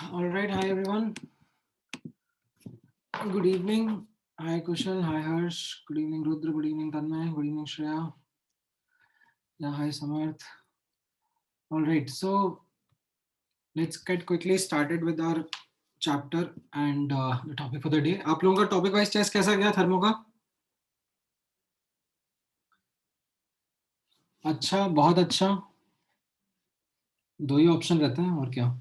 All right, hi everyone. Good evening. Hi Kushal, hi Harsh. Good evening Rudra, good evening Tanmay, good evening Shreya. Yeah, hi Samarth. All right, so let's get quickly started with our chapter and the topic for the day. आप लोगों का topic wise test कैसा गया thermo का? अच्छा, बहुत अच्छा. दो ही ऑप्शन रहते हैं और क्या.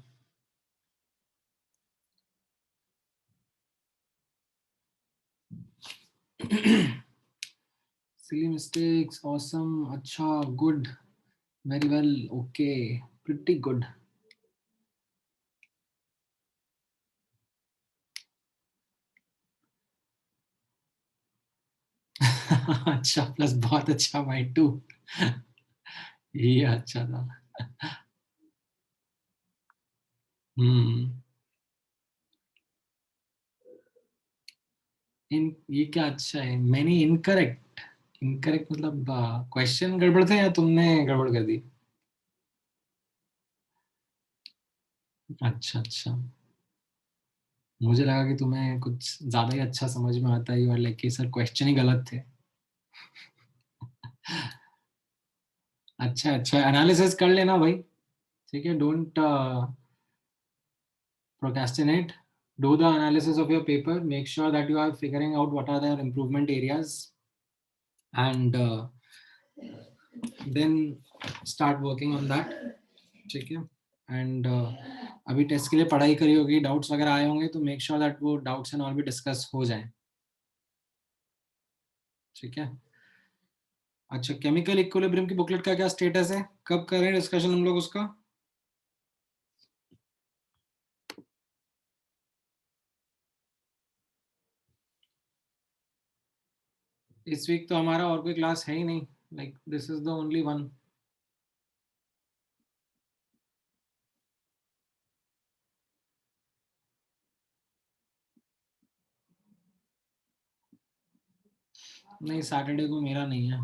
Silly mistakes, awesome, अच्छा, good, very well, okay, pretty good. अच्छा प्लस बहुत अच्छा बाई 2. ये अच्छा था. हम्म. इन ये क्या अच्छा है, मैंने इनकरेक्ट. इनकरेक्ट मतलब क्वेश्चन गड़बड़ थे या तुमने गड़बड़ कर दी. अच्छा अच्छा. मुझे लगा कि तुम्हें कुछ ज्यादा ही अच्छा समझ में आता है और लाइक सर क्वेश्चन ही गलत थे. अच्छा अच्छा, एनालिसिस कर लेना भाई. ठीक है, don't procrastinate. Do the analysis of your paper. Make sure that you are figuring out what are their improvement areas, and then start working on that. ठीक है. एंड अभी टेस्ट के लिए पढ़ाई करी होगी, डाउट्स वगैरह आए होंगे तो मेक श्योर दैट वो डाउट्स एंड ऑल भी डिस्कस हो जाए. ठीक है. अच्छा, केमिकल इक्विलिब्रियम की बुकलेट का क्या स्टेटस है, कब करें डिस्कशन हम लोग उसका. इस वीक तो हमारा और कोई क्लास है ही नहीं, like this is the only one. नहीं, सैटरडे को मेरा नहीं है.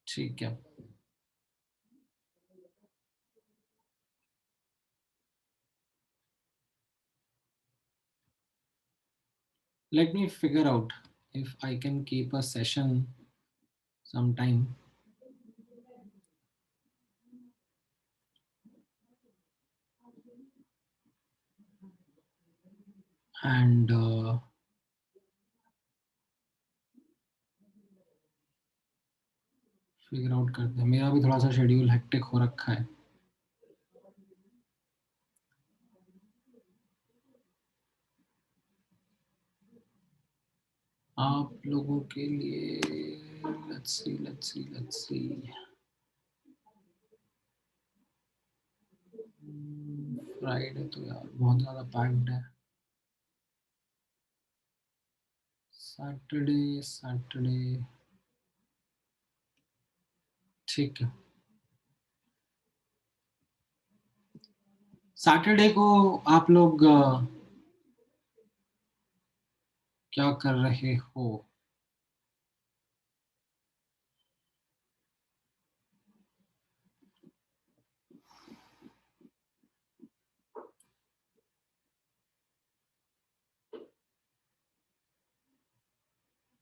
ठीक है. Let me figure out if I can keep a session sometime. And figure out करते हैं. मेरा भी थोड़ा सा शेड्यूल हेक्टिक हो रखा है. आप लोगों के लिए लेट्स सी. फ्राइडे तो यार बहुत ज़्यादा पैक्ड है. सैटरडे सैटरडे ठीक है. सैटरडे को आप लोग क्या कर रहे हो.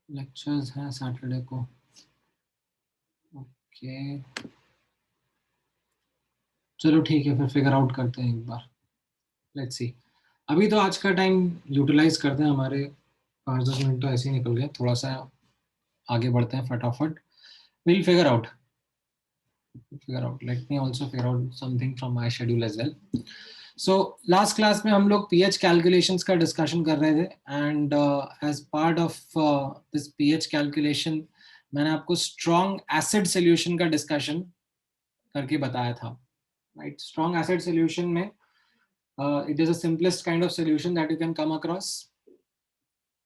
लेक्चर्स हैं सैटरडे को. ओके, चलो ठीक है, फिर फिगर आउट करते हैं एक बार. Let's see. अभी तो आज का टाइम यूटिलाइज करते हैं. हमारे 5-10 मिनट तो ऐसे ही निकल गए. थोड़ा सा आगे बढ़ते हैं फटाफट. Will figure out let me also figure out something from my schedule as well. So last class में हम लोग पीएच कैलकुलेशंस का डिस्कशन कर रहे थे and as part of this pH calculation मैंने आपको स्ट्रॉन्ग एसिड सॉल्यूशन का डिस्कशन करके बताया था. राइट, स्ट्रॉन्ग एसिड सॉल्यूशन में it is the simplest kind of solution that you can come across.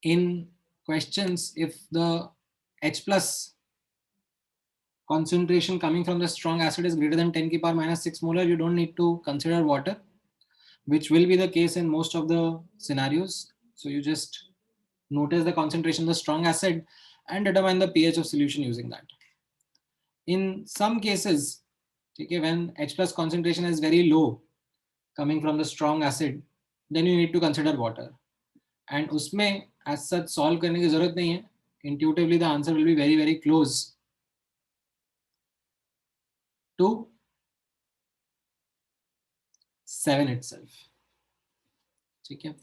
In questions, if the H plus concentration coming from the strong acid is greater than 10 ki power minus 6 molar, you don't need to consider water, which will be the case in most of the scenarios. So you just notice the concentration of the strong acid and determine the pH of solution using that. In some cases, okay, when H plus concentration is very low coming from the strong acid, then you need to consider water. And उसमें as such solve करने की जरूरत नहीं है. Intuitively the answer will be very very close to 7 itself. ठीक है.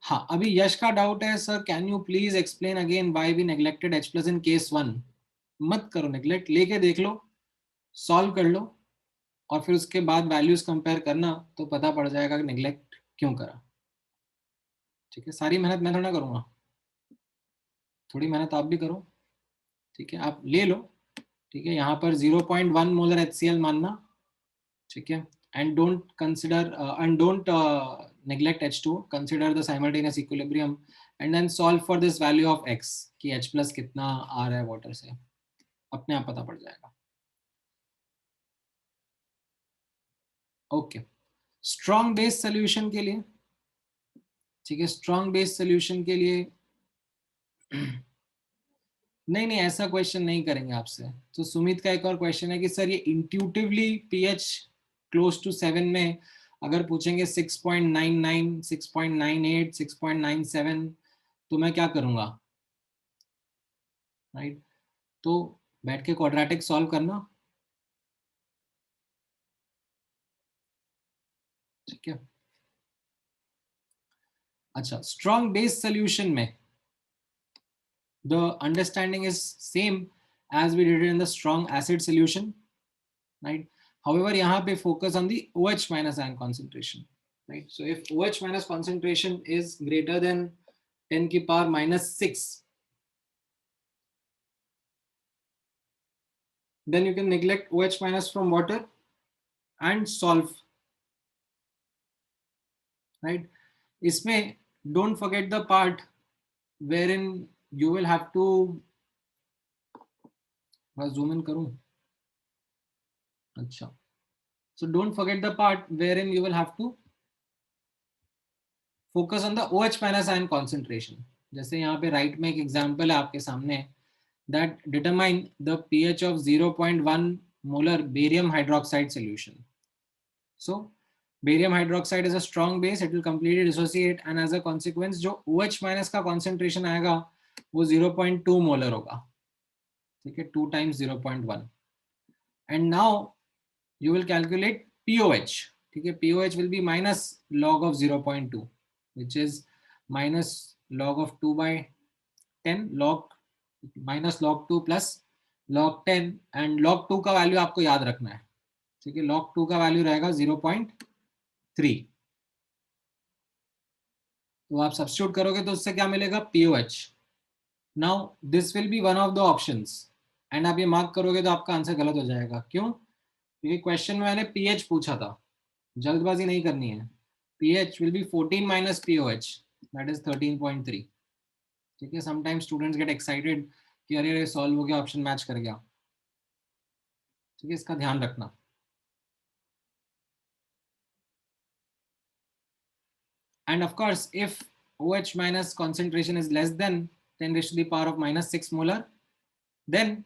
हाँ, अभी यश का डाउट है, sir can you please explain again why we neglected H plus in case 1. मत करो नेग्लेक्ट, लेके देख लो, सॉल्व कर लो और फिर उसके बाद वैल्यूज कंपेयर करना तो पता पड़ जाएगा कि नेग्लेक्ट क्यों करा. ठीक है, सारी मेहनत मैं थोड़ा करूंगा, थोड़ी मेहनत आप भी करो. ठीक है, आप ले लो. ठीक है, यहाँ पर 0.1 मोलर HCl मानना. ठीक है, and don't consider and don't neglect H2, consider the simultaneous equilibrium and then solve for this value of X कि H plus कितना आ रहा है वाटर से, अपने आप पता पड़ जाएगा. ओके, स्ट्रॉन्ग बेस सोल्यूशन के लिए, ठीक है, स्ट्रॉन्ग बेस सोल्यूशन के लिए नहीं नहीं ऐसा क्वेश्चन नहीं करेंगे आपसे. तो सुमित का एक और क्वेश्चन है कि सर ये इंट्यूटिवली pH क्लोज टू 7 में अगर पूछेंगे 6.99, 6.98, 6.97 तो मैं क्या करूंगा, राइट? तो बैठ के क्वाड्रेटिक सॉल्व करना. ठीक है, अच्छा, स्ट्रॉन्ग बेस सोल्यूशन में the understanding is same as we did in the strong acid solution, right? However, यहाँ पे focus on the OH minus ion concentration, right? So if OH minus concentration is greater than 10 की power minus 6, then you can neglect OH minus from water and solve, right? इसमें don't forget the part wherein you will have to, मैं zoom in करूं, अच्छा, so don't forget the part wherein you will have to focus on the OH minus ion concentration. जैसे यहाँ पे right में एक example है आपके सामने, that determine the pH of 0.1 molar barium hydroxide solution. So barium hydroxide is a strong base, it will completely dissociate and as a consequence जो OH minus का concentration आएगा वो 0.2 molar होगा. ठीक है, 2 times 0.1. and now you will calculate POH. ठीक है, POH will be minus log of 0.2 which is minus log of 2 by 10, log minus log 2 plus log 10 and log 2 का वैल्यू आपको याद रखना है. ठीक है, log 2 का वैल्यू रहेगा 0.3. तो आप सब्स्टिट्यूट करोगे तो उससे क्या मिलेगा, POH. Now this will B one of the options and आप ये मार्क करोगे तो आपका आंसर गलत हो जाएगा. क्यों? क्योंकि क्वेश्चन में मैंने pH पूछा था, जल्दबाजी नहीं करनी है. pH will be 14 minus POH, that is 13.3. ठीक है, sometimes students get excited कि अरे अरे सॉल्व हो गया, ऑप्शन मैच कर गया. ठीक है, इसका ध्यान रखना. And of course, if OH minus concentration is less than 10 raised to the power of minus 6 molar, then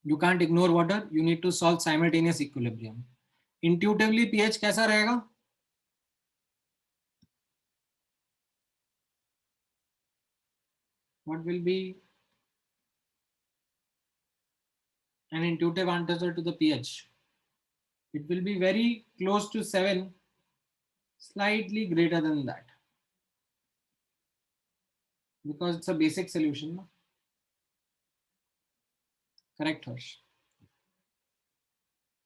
you can't ignore water, you need to solve simultaneous equilibrium. Intuitively pH कैसा रहेगा? What will be an intuitive answer to the pH? It will be very close to 7, slightly greater than that, because it's a basic solution. No? Correct, Harsh.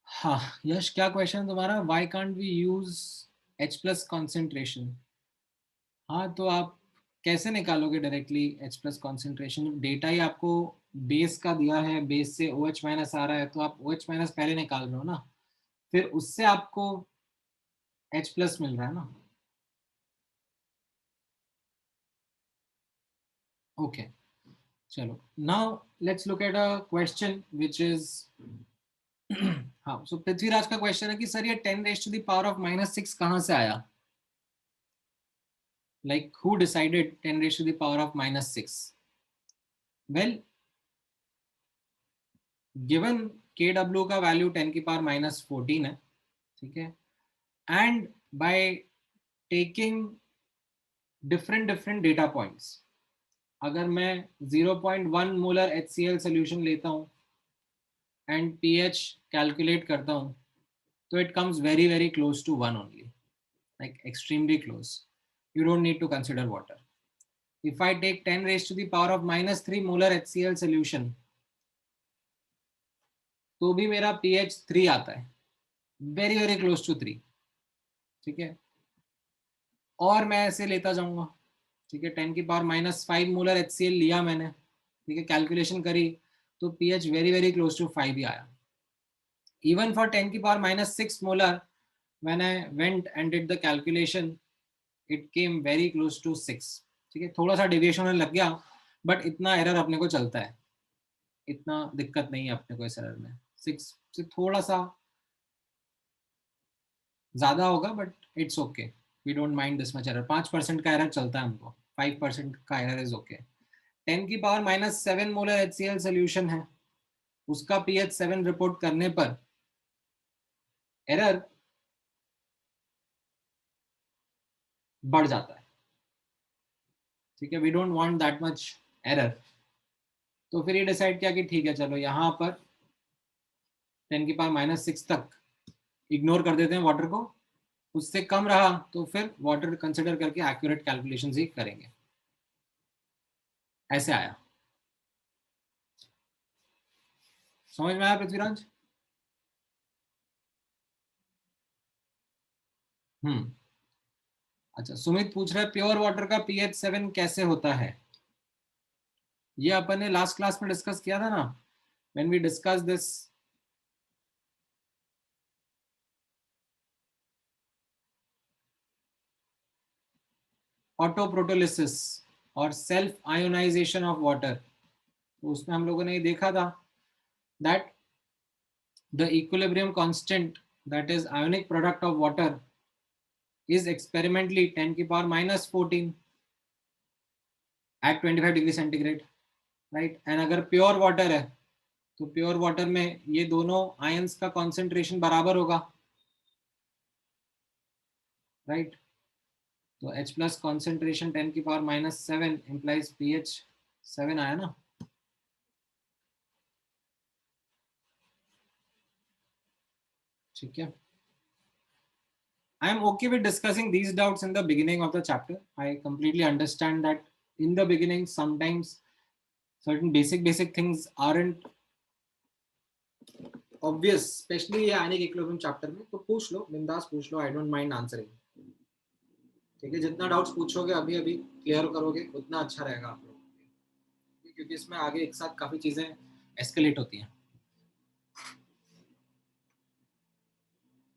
हाँ, यश क्या question तुम्हारा, why can't we use H plus concentration? हाँ, तो आप कैसे निकालोगे directly H plus concentration? Data ही आपको बेस का दिया है, बेस से OH माइनस आ रहा है, तो आप OH माइनस पहले निकाल रहे हो ना, फिर उससे आपको H प्लस मिल रहा है ना. ओके, चलो, now let's look at a question which is हाँ, सो पृथ्वीराज का क्वेश्चन है कि सर ये 10 raise to the power of -6 कहाँ से आया? Like who decided 10 raised to the power of -6? Well given KW का वैल्यू 10 की पावर -14 है, ठीक है, and by taking different data points, अगर मैं 0.1 मोलर HCl सोल्यूशन लेता हूँ एंड pH कैलकुलेट करता हूँ, तो it comes very close to 1 only, like extremely close. You don't need to consider water. If I take 10 raised to the power of -3 molar HCl solution, तो भी मेरा pH 3 आता है, very close to 3, ठीक है, और मैं ऐसे लेता जाऊंगा, ठीक है, 10 की पावर -5 मोलर HCl लिया मैंने, ठीक है, कैलकुलेशन करी तो pH very close to 5 ही आया. Even for 10 की power -6 molar, when I went and did the calculation, it came very close to 6, ठीक है, थोड़ा सा डेविएशन होने लग गया, बट इतना एरर अपने को चलता है, इतना दिक्कत नहीं है अपने को इस एरर में. 6 से थोड़ा सा ज्यादा होगा, but it's okay, we don't mind this much error. 5% का एरर चलता है हमको, 5% का एरर इज ओके. 10 की पावर -7 मोलर HCl सोल्यूशन है, उसका pH 7 रिपोर्ट करने पर एरर बढ़ जाता है, ठीक है, we don't want that much error. तो फिर ये डिसाइड किया कि ठीक है, चलो यहाँ पर 10 की पावर -6 तक इग्नोर कर देते हैं वाटर को, उससे कम रहा तो फिर वाटर कंसिडर करके एक्यूरेट कैलकुलेशंस ही करेंगे. ऐसे आया. समझ में आया पृथ्वीराज? अच्छा, सुमित पूछ रहा है प्योर वाटर का pH 7 कैसे होता है. ये अपन ने लास्ट क्लास में डिस्कस किया था ना, when we discuss this. Auto protolysis और सेल्फ आयोनाइजेशन ऑफ वाटर, तो उसमें हम लोगों ने ये देखा था that the equilibrium constant, that is ionic product of water, is experimentally 10 की power -14 at 25 degree centigrade, right. And अगर प्योर वाटर है तो प्योर वाटर में ये दोनों आयंस का कॉन्सेंट्रेशन बराबर होगा, राइट. तो H प्लस कॉन्सेंट्रेशन 10 की पावर -7 implies pH 7 आया ना. ठीक है. I am okay with discussing these doubts in the beginning of the chapter. I completely understand that in the beginning sometimes certain basic things aren't obvious, especially ये आने के equilibrium chapter में. तो पूछ लो, बिंदास पूछ लो, आई डोंट माइंड आंसरिंग. ठीक है, जितना डाउट्स पूछोगे अभी अभी क्लियर करोगे उतना अच्छा रहेगा आप लोग, क्योंकि इसमें आगे एक साथ काफी चीजें एस्केलेट होती हैं.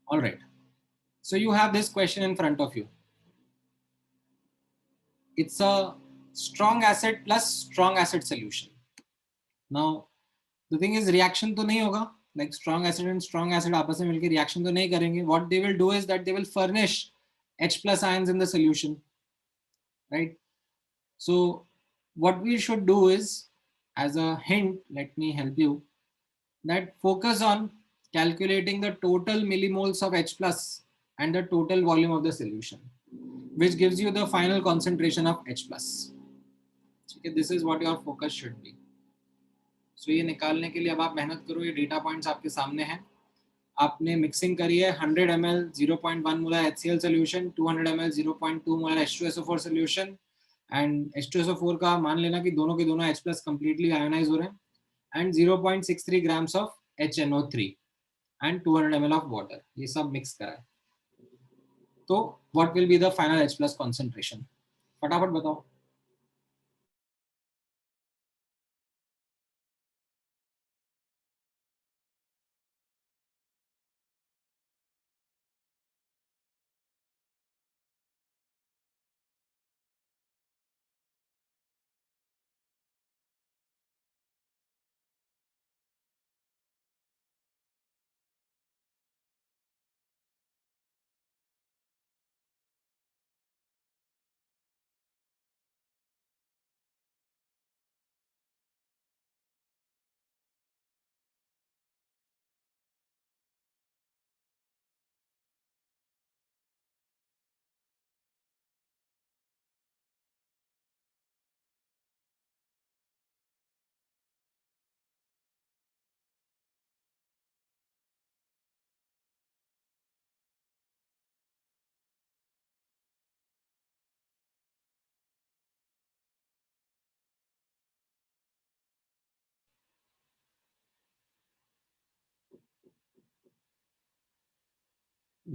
All right. So you have this question in front of you. It's a strong acid plus strong acid solution. Now the thing is reaction तो नहीं होगा, like strong acid and strong acid आपस में मिलकर reaction तो नहीं करेंगे. What they will do is that they will furnish H plus ions in the solution, right? So what we should do is, as a hint, let me help you, that focus on calculating the total millimoles of H plus and the total volume of the solution, which gives you the final concentration of H plus. Okay, this is what your focus should be. So ये निकालने के लिए अब आप मेहनत करो. ये data points आपके सामने हैं. आपने मिक्सिंग करी है 100 ml 0.1 molar HCl solution, 200 ml 0.2 molar H2SO4 solution, and H2SO4 का मान लेना कि दोनों के दोनों H प्लस कंप्लीटली आयोनाइज हो रहे हैं, and 0.63 grams of HNO3 and 200 ml of water. ये सब मिक्स करा है. तो what will be the final H plus concentration? फटाफट बताओ.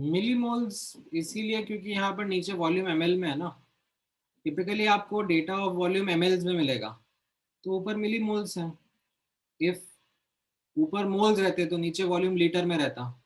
मिलीमोल्स इसीलिए क्योंकि यहाँ पर नीचे वॉल्यूम एमएल में है ना, टिपिकली आपको डेटा ऑफ वॉल्यूम एमएल्स में मिलेगा, तो ऊपर मिलीमोल्स है। इफ ऊपर मोल्स रहते तो नीचे वॉल्यूम लीटर में रहता।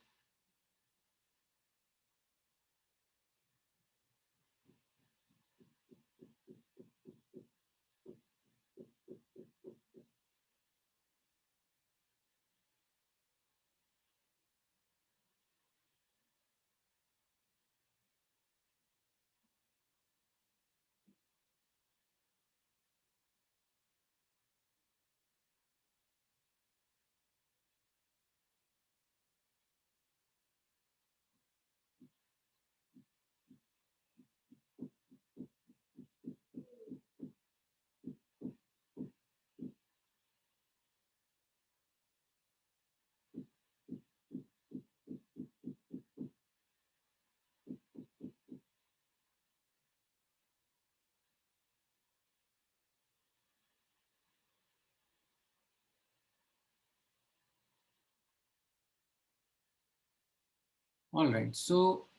ऑल राइट, सो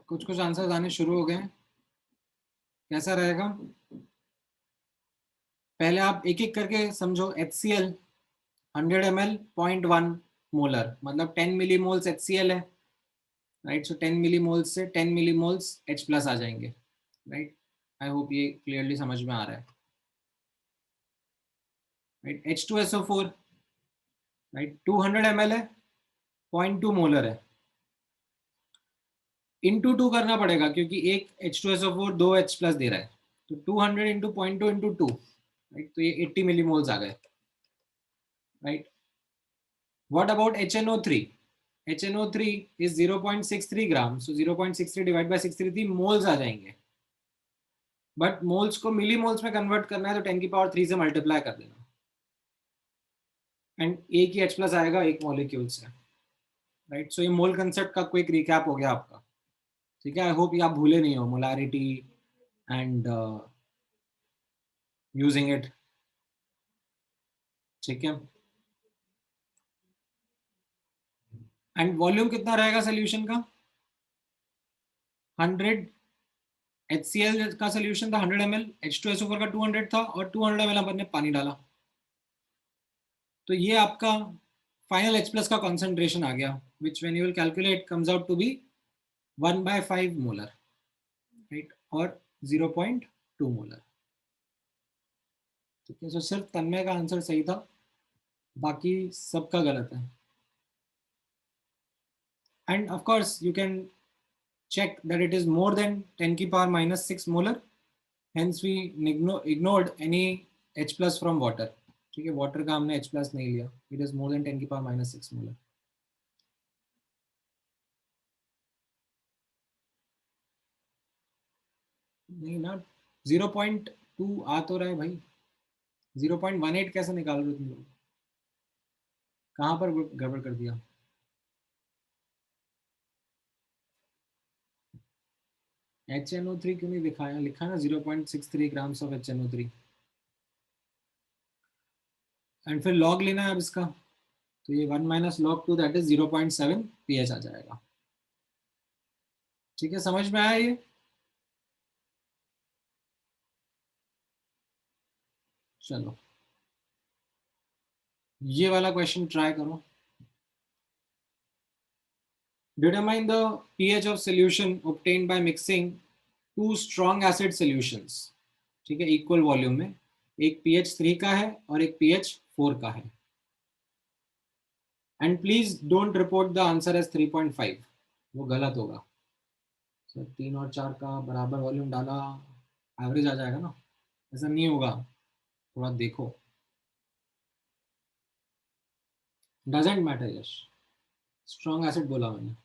कुछ कुछ आंसर आने शुरू हो गए हैं। कैसा रहेगा, पहले आप एक एक करके समझो। HCl 100 ml 0.1 मोलर, मतलब 10 मिलीमोल्स HCl है, राइट। सो 10 मिलीमोल्स से 10 मिलीमोल्स H प्लस आ जाएंगे, राइट। आई होप ये क्लियरली समझ में आ रहा है, राइट। H2SO4, राइट, 200 ml है, 0.2 मोलर है। इंटू 2 करना पड़ेगा क्योंकि एक H2SO4 दो H प्लस दे रहा है, तो 200 इंटू 0.2 इंटू 2, राइट, तो ये 80 मिलीमोल्स आ गए, right. What about HNO3? HNO3 is 0.63 ग्राम, सो 0.63 डिवाइड बाय 633 मोल्स आ जाएंगे। बट मोल्स को मिली मोल्स में कन्वर्ट करना है तो 10 की पावर 3 से मल्टीप्लाई कर देना, एंड एक ही H प्लस आएगा एक मॉलिक्यूल से, राइट। सो ये मोल कंसेप्ट का क्विक रिकैप हो गया आपका, ठीक है। आई होप ये आप भूले नहीं हो, मोलारिटी एंड यूजिंग इट, ठीक है। एंड वॉल्यूम कितना रहेगा सोल्यूशन का? 100 HCl का सोल्यूशन था 100 ml, H2SO4 का 200 था, और 200 ml अपन ने पानी डाला, तो ये आपका फाइनल H प्लस का कॉन्सेंट्रेशन आ गया, which when you will calculate comes out to be 1/5 molar, right, और 0.2 मोलर, ठीक है। सो सिर्फ तन्मय का आंसर सही था, बाकी सबका गलत है। End of course you can check that it is more than 10 की power minus 6 molar, hence we ignored any H plus from water, ठीक है। वाटर का हमने H plus नहीं लिया, it is more than 10 की power minus 6 molar। नहीं ना, 0.2 आ तो रहा है भाई, 0.18 कैसे निकाल रहे हो तुम लोग? कहाँ पर गड़बड़ कर दिया? HNO3 क्यों नहीं दिखाया? लिखा ना 0.63 ग्राम्स ऑफ HNO3, एंड फिर लॉग लेना है अब इसका, तो ये 1 minus log 2 that is 0.7 pH आ जाएगा, ठीक है। समझ में आया ये? चलो ये वाला क्वेश्चन ट्राई करो। Determine the pH of solution obtained by mixing two strong acid solutions, ठीक है, इक्वल वॉल्यूम में। एक pH 3 का है और एक pH 4 का है, and please don't report the answer as 3.5, वो गलत होगा। सर 3 और 4 का बराबर वॉल्यूम डाला, एवरेज आ जाएगा ना, ऐसा नहीं होगा, थोड़ा देखो। Doesn't matter Yash, strong acid बोला मैंने।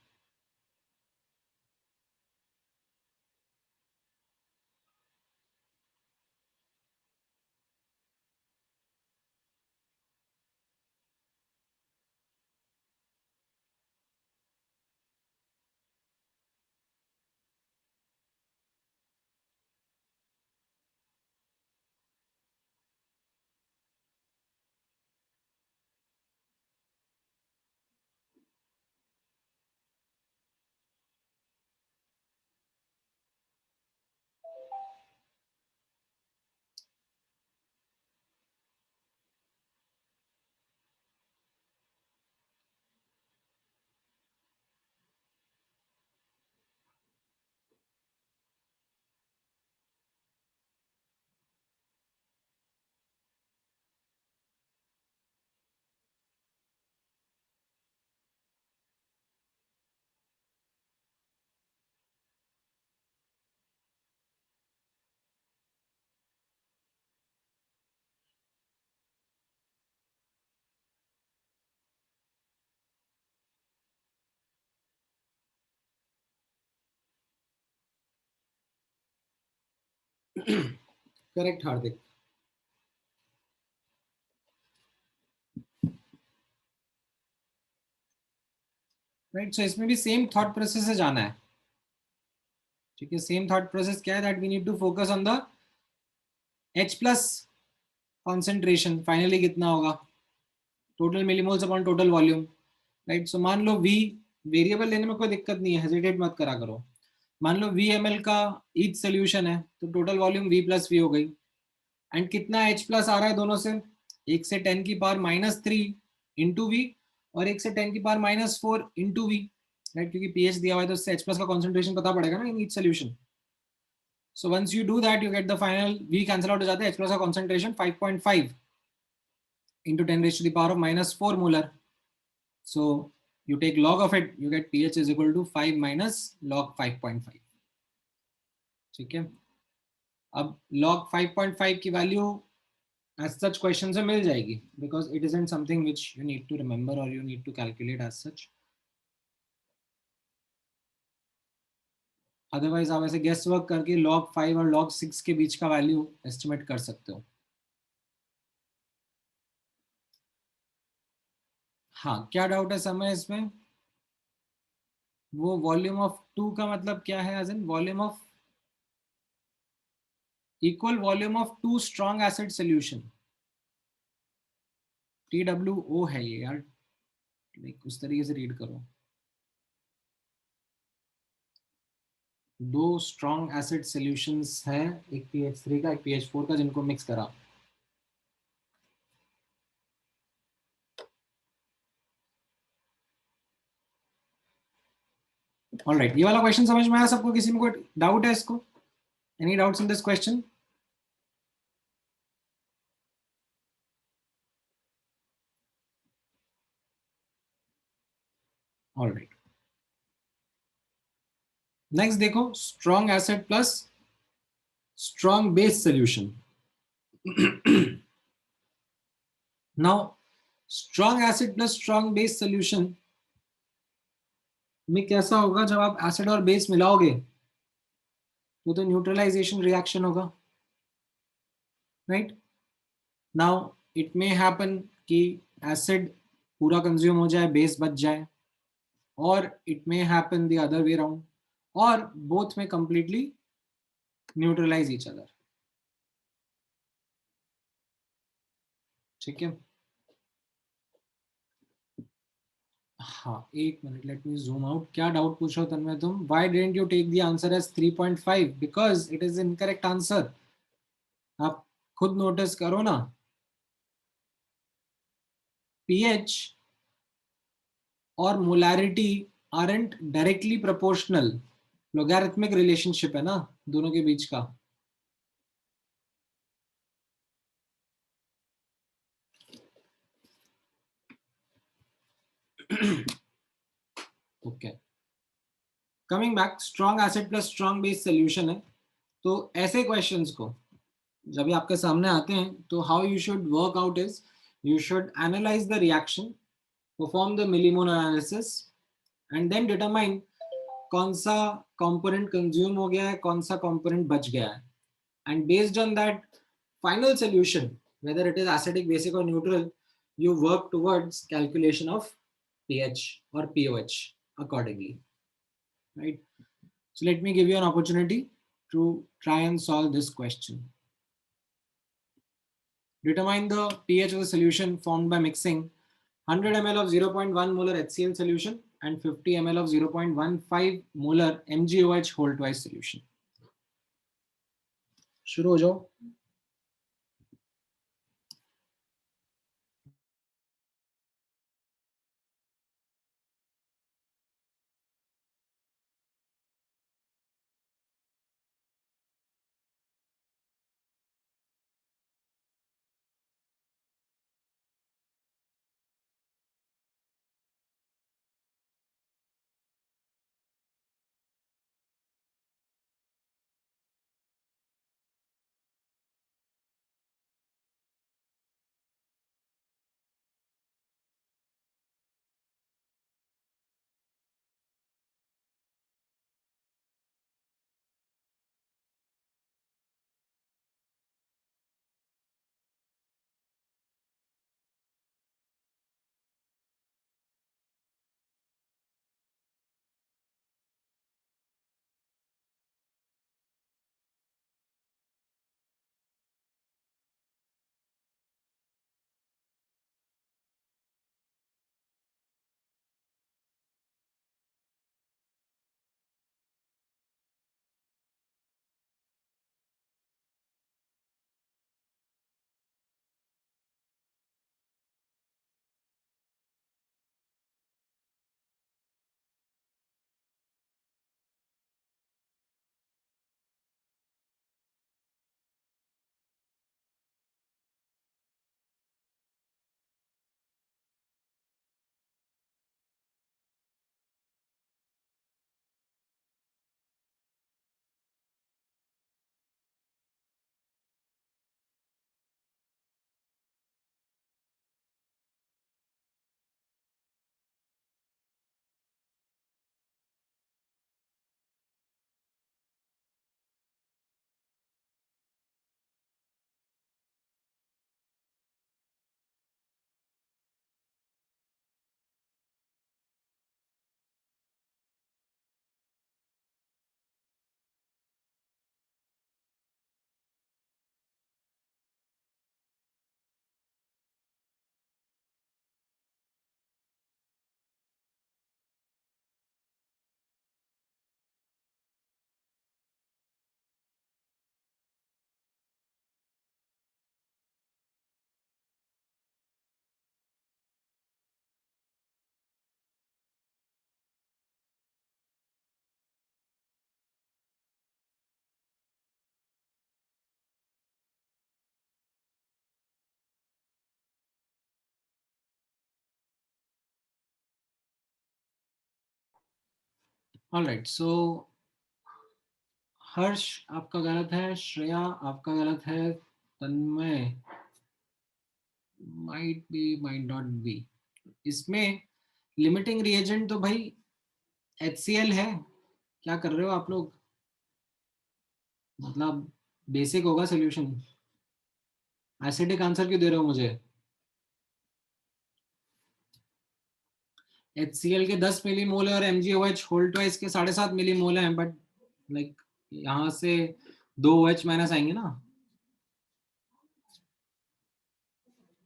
करेक्ट हार्दिक, राइट. सो इसमें भी सेम थॉट प्रोसेस से जाना है. ठीक है, सेम थॉट प्रोसेस क्या है, that we need to focus on the H plus concentration. Finally कितना होगा, total millimoles upon total volume, right. So मान लो V, वेरिएबल लेने में कोई दिक्कत नहीं है, हेजिटेट मत करा करो. मान लो V ml का ईच सोल्यूशन है, तो total volume V plus V हो गई. एंड कितना H प्लस आ रहा है दोनों से, 1 से 10 की पावर -3 इंटू वी, और 1 से 10 की पावर -4 इंटू वी, राइट. क्योंकि पीएच दिया हुआ है तो उससे H प्लस का कॉन्सेंट्रेशन पता पड़ेगा ना in each solution. So once you do that, you get the final V cancel out हो जाता है, H plus का concentration 5.5 into 10 raised to the power of -4 molar. So you take log of it, you get pH is equal to 5 minus log 5.5. ठीक है, अब log 5.5 की value as such question से मिल जाएगी, because it isn't something which you need to remember or you need to calculate as such. Otherwise आप ऐसे guess work करके log 5 और log 6 के बीच का वैल्यू एस्टिमेट कर सकते हो. हाँ, क्या डाउट है समय इसमें? वो वॉल्यूम ऑफ 2 का मतलब क्या है, as in volume of, equal volume of 2 strong acid solution. TWO है ये यार, लाइक उस तरीके से रीड करो. दो स्ट्रॉन्ग एसिड सॉल्यूशंस है, एक PH3 का, एक PH4 का, जिनको मिक्स करा. ऑलराइट, ये वाला क्वेश्चन समझ में आया सबको? किसी में कोई डाउट है इसको? Any doubts in this question? Alright, next देखो, strong acid plus strong base solution. Now strong acid plus strong base solution में कैसा होगा, जब आप एसिड और बेस मिलाओगे तो न्यूट्रलाइजेशन रिएक्शन होगा, right. Now it may happen कि एसिड पूरा कंज्यूम हो जाए, बेस बच जाए, और it may happen the other way round, और बोथ में कंप्लीटली न्यूट्रलाइज ईच अदर. ठीक है, हाँ, एक minute, let me zoom out. क्या डाउट पूछो तन्मय तुम? Why didn't you take the answer as 3.5? Because it is incorrect answer. आप खुद नोटिस करो ना, पीएच और molarity aren't directly proportional, logarithmic relationship है ना दोनों के बीच का. Okay, coming back, strong acid plus strong base solution है. तो ऐसे क्वेश्चंस को जब ये आपके सामने आते हैं, तो how you should work out is, you should analyse the reaction, perform the millimole analysis, and then determine कौन सा कंपोनेंट कंज्यूम हो गया है, कौन सा कंपोनेंट बच गया है. And based on that final solution, whether it is acidic, basic or neutral, you work towards calculation of pH or pOH accordingly, right? So let me give you an opportunity to try and solve this question. Determine the pH of the solution formed by mixing 100 ml of 0.1 molar HCl solution and 50 ml of 0.15 molar MgOH whole twice solution. शुरू हो जाओ. Alright, सो हर्ष आपका गलत है, श्रेया आपका गलत है, Tanmay might be might not be. इसमें लिमिटिंग रिएजेंट तो भाई HCl है। क्या कर रहे हो आप लोग? मतलब बेसिक होगा सोल्यूशन। एसिडिक आंसर क्यों दे रहे हो मुझे? HCl के 10 मिलीमोल है और MgOH होल ट्वाइस के 7.5 मिलीमोल है, बट लाइक यहाँ से 2 OH माइनस आएंगे ना,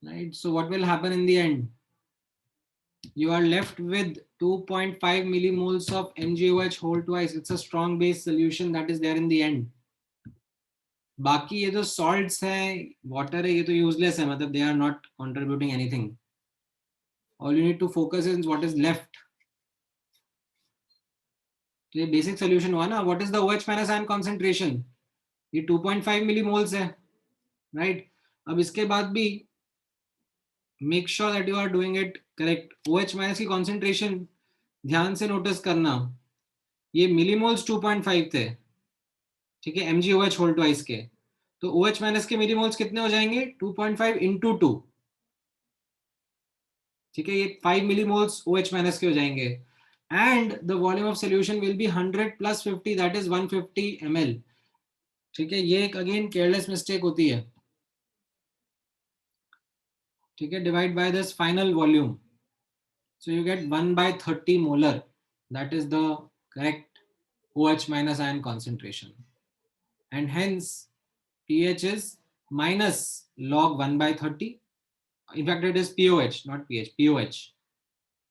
right? So what will happen in the end? You are left with 2.5 millimoles of MgOH whole twice. It's a strong base solution that is there in the end. बाकी ये जो salts हैं, water है, ये तो useless है, मतलब they are not contributing anything. All you need to focus is what is left. तो ये basic solution हुआ ना. What is the OH minus ion concentration? ये 2.5 millimoles है, right? अब इसके बाद भी make sure that you are doing it correct. OH minus की concentration ध्यान से notice करना. ये millimoles 2.5 थे, ठीक है, MgOH होल ट्वाइस के. तो OH माइनस के मिलीमोल्स कितने हो जाएंगे? 2.5 इंटू 2, ठीक है, ये 5 मिलीमोल्स OH माइनस के हो जाएंगे. And the volume of solution will be 100 plus 50, that is 150 ml. ठीक है, ये एक अगेन केयरलेस मिस्टेक होती है. ठीक है, divide by this final volume, so you get 1 by 30 molar, that is the correct OH minus ion concentration, and hence pH is minus log 1 by 30. In fact it is POH, not pH, POH,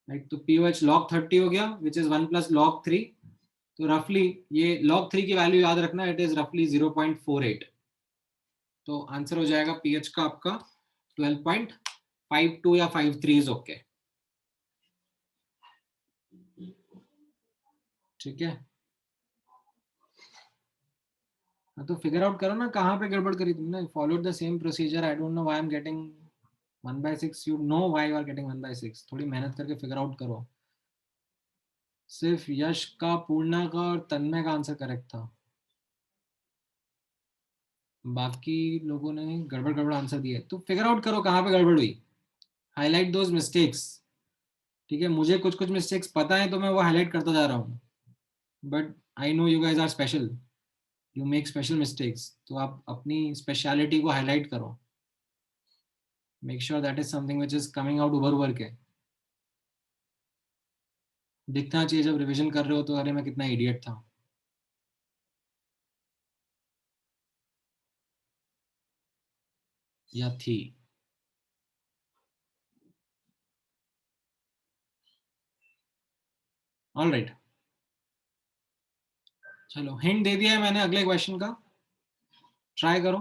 right? तो POH log 30 हो गया, which is 1 plus log 3. तो रफली ये log 3 की value याद रखना, it is रफली 0.48. तो आंसर हो जाएगा पीएच का आपका 12.52 या 53 इज ओके. ठीक है, तो फिगर आउट करो ना कहाँ पे गड़बड़ करी तुमने. Followed the same procedure. I don't know why I am getting 1/6. You know why you are getting 1/6. थोड़ी मेहनत करके फिगर आउट करो. सिर्फ यश का, पूर्णा का और तन्मय का आंसर करेक्ट था. बाकी लोगों ने गड़बड़ गड़बड़ आंसर दिए. तो फिगर आउट करो कहाँ पे गड़बड़ हुई. Highlight those mistakes. ठीक है, मुझे कुछ कुछ मिस्टेक्स पता है तो मैं वो हाईलाइट करता जा रहा हूँ. But I know you guys are special, you make special mistakes. तो आप अपनी स्पेशलिटी को हाईलाइट करो. Make sure that is something which is coming out उभर उभर के. दिखना चाहिए जब रिविजन कर रहे हो तो अरे मैं कितना इडियट था. या थी. ऑल राइट, चलो हिंट दे दिया है मैंने अगले क्वेश्चन का. ट्राई करो.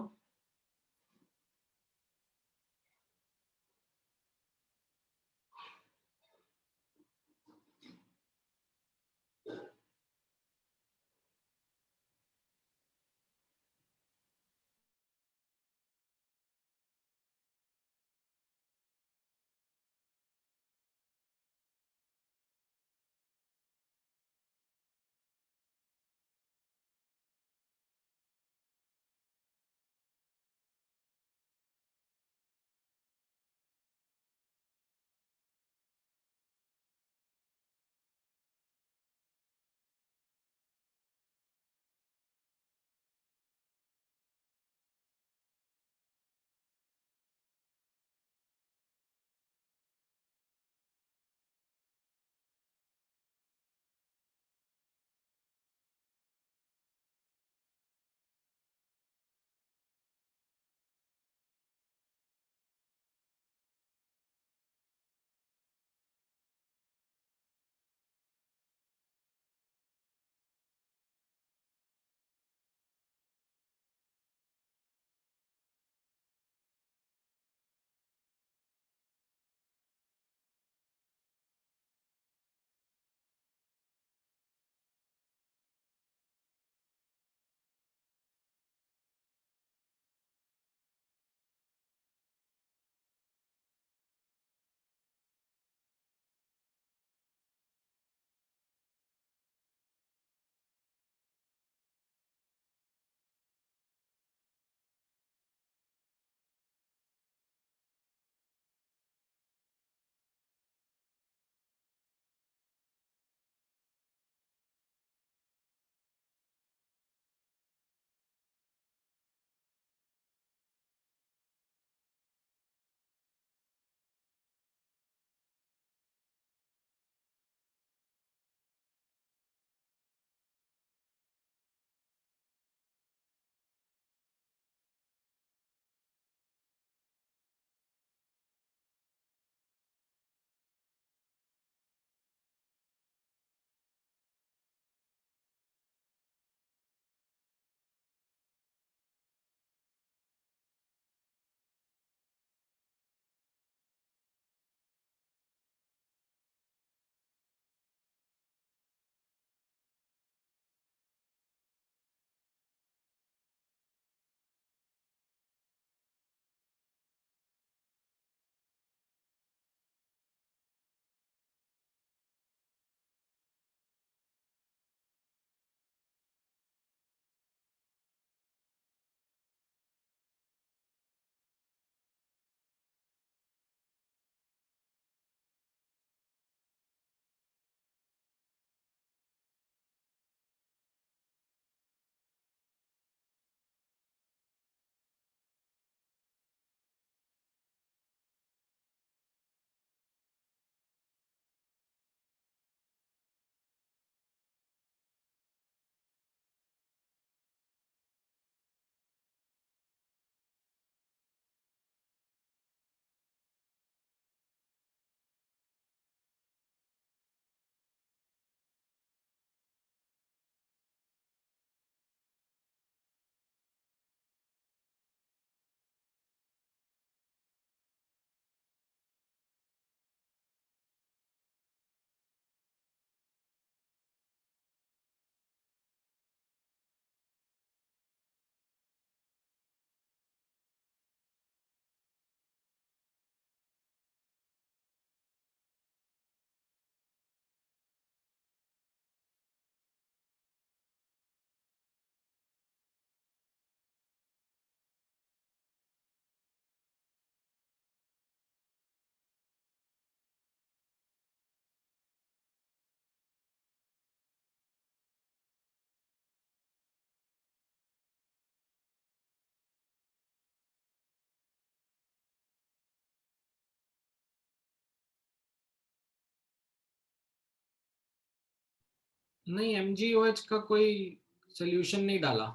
नहीं, MgOH का कोई सोल्यूशन नहीं डाला,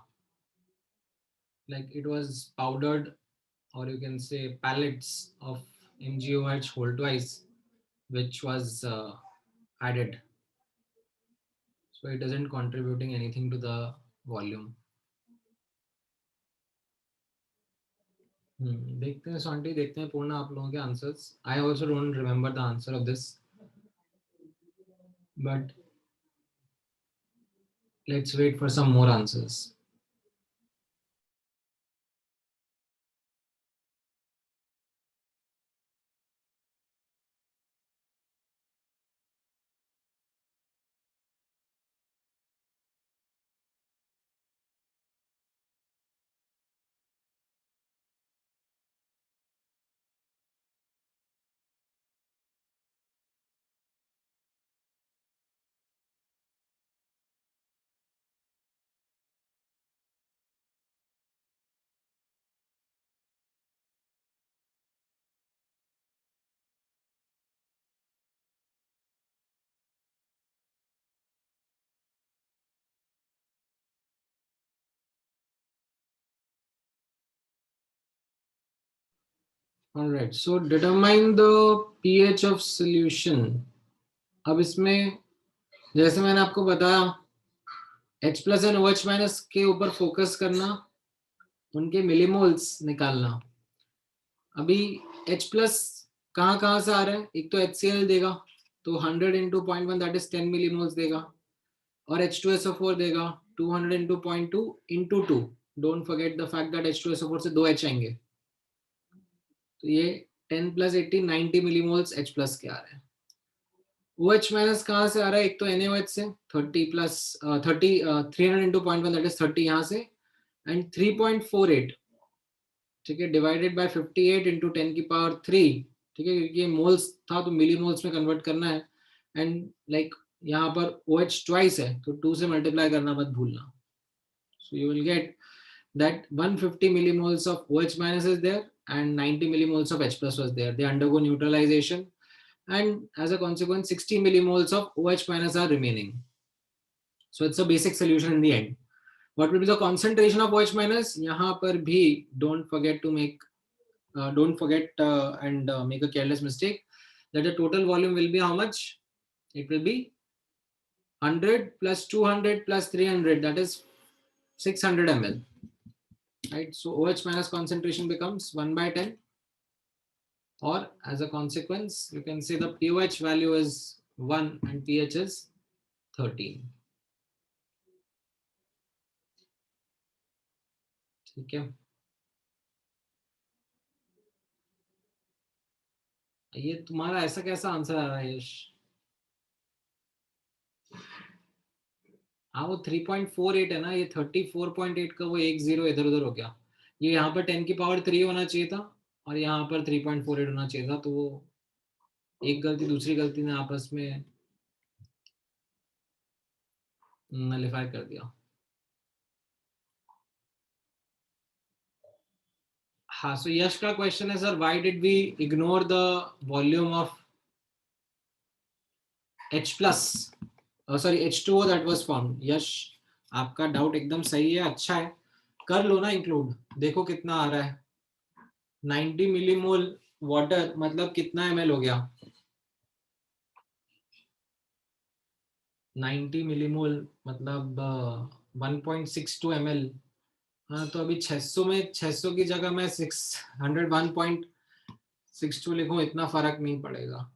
like it was powdered, or you can say pellets of MgOH whole twice, which was added, so it isn't contributing anything to the volume. देखते हैं शांति, देखते हैं पूर्ण आप लोगों के answers. I also don't remember the answer of this, but let's wait for some more answers. Alright, so determine the pH of solution. अब इसमें जैसे मैंने आपको बताया, H plus and OH minus के ऊपर फोकस करना, उनके मिलीमोल्स निकालना. अभी H प्लस कहाँ कहाँ से आ रहा है? एक तो HCl देगा, तो 100 into 0.1 दैट इज 10 मिलीमोल्स देगा, और H2SO4 देगा 200 into 0.2 into 2. Don't forget the fact that H2SO4 से 2 H आएंगे, तो ये 10 प्लस 80 90 मिलीमोल्स H प्लस के आ रहे हैं. OH माइनस कहाँ से आ रहा है? एक तो NaOH से 30 प्लस 30 300 into 0.1 दैट इज 30 यहाँ से, एंड 3.48, ठीक है, डिवाइडेड बाय 58 into 10 की पावर 3, ठीक है, क्योंकि ये मोल्स था तो मिली मोल्स में कन्वर्ट करना है, एंड लाइक यहाँ पर OH ट्वाइस है तो 2 से मल्टीप्लाई करना मत भूलना. So you will get that 150 millimoles of OH minus is there and 90 millimoles of H plus was there. They undergo neutralization, and as a consequence 60 millimoles of OH minus are remaining. So it's a basic solution in the end. What will be the concentration of OH minus? यहाँ पर भी don't forget to make make a careless mistake, that the total volume will be how much? It will be 100 plus 200 plus 300, that is 600 ml. Right, so OH minus concentration becomes 1 by 10, or as a consequence you can say the pOH value is 1 and pH is 13. ठीक है, ये तुम्हारा ऐसा कैसा answer आ रहा है यश? हाँ, वो 3.48 है ना, ये 34.8 का वो 10 इधर उधर हो गया. ये यहाँ पर 10 की पावर 3 होना चाहिए था, और यहाँ पर 3.48 होना चाहिए था, तो वो एक गलती दूसरी गलती ने आपस में नलिफाई कर दिया. हाँ, सो यश का क्वेश्चन है, sir why did we ignore the volume of H plus, sorry H2O that was formed. Yash, आपका डाउट एकदम सही है, अच्छा है, कर लो ना इंक्लूड. देखो कितना आ रहा है, 90 मिलीमोल वाटर मतलब कितना ml हो गया? 90 मिलीमोल मतलब 1.62 ml. हाँ, तो अभी 600 में 600 की जगह मैं 601.62 लिखूं, इतना फर्क नहीं पड़ेगा,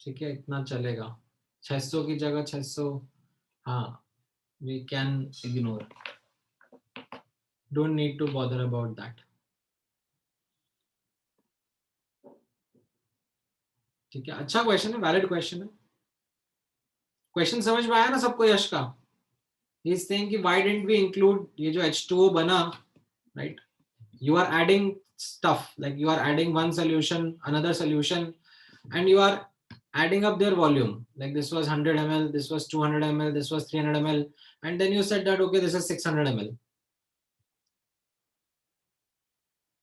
ठीक है, इतना चलेगा. 600 की जगह 600, हाँ, we can ignore, don't need to bother about that. ठीक है, अच्छा क्वेश्चन है, वैलिड क्वेश्चन है. क्वेश्चन समझ में आया ना सबको यश का? ही इज सेइंग कि व्हाई डिडंट वी इंक्लूड ये जो H2O बना, right? You are adding stuff, like you are adding one solution, another solution, and you are adding up their volume. Like this was 100 ml, this was 200 ml, this was 300 ml, and then you said that okay, this is 600 ml.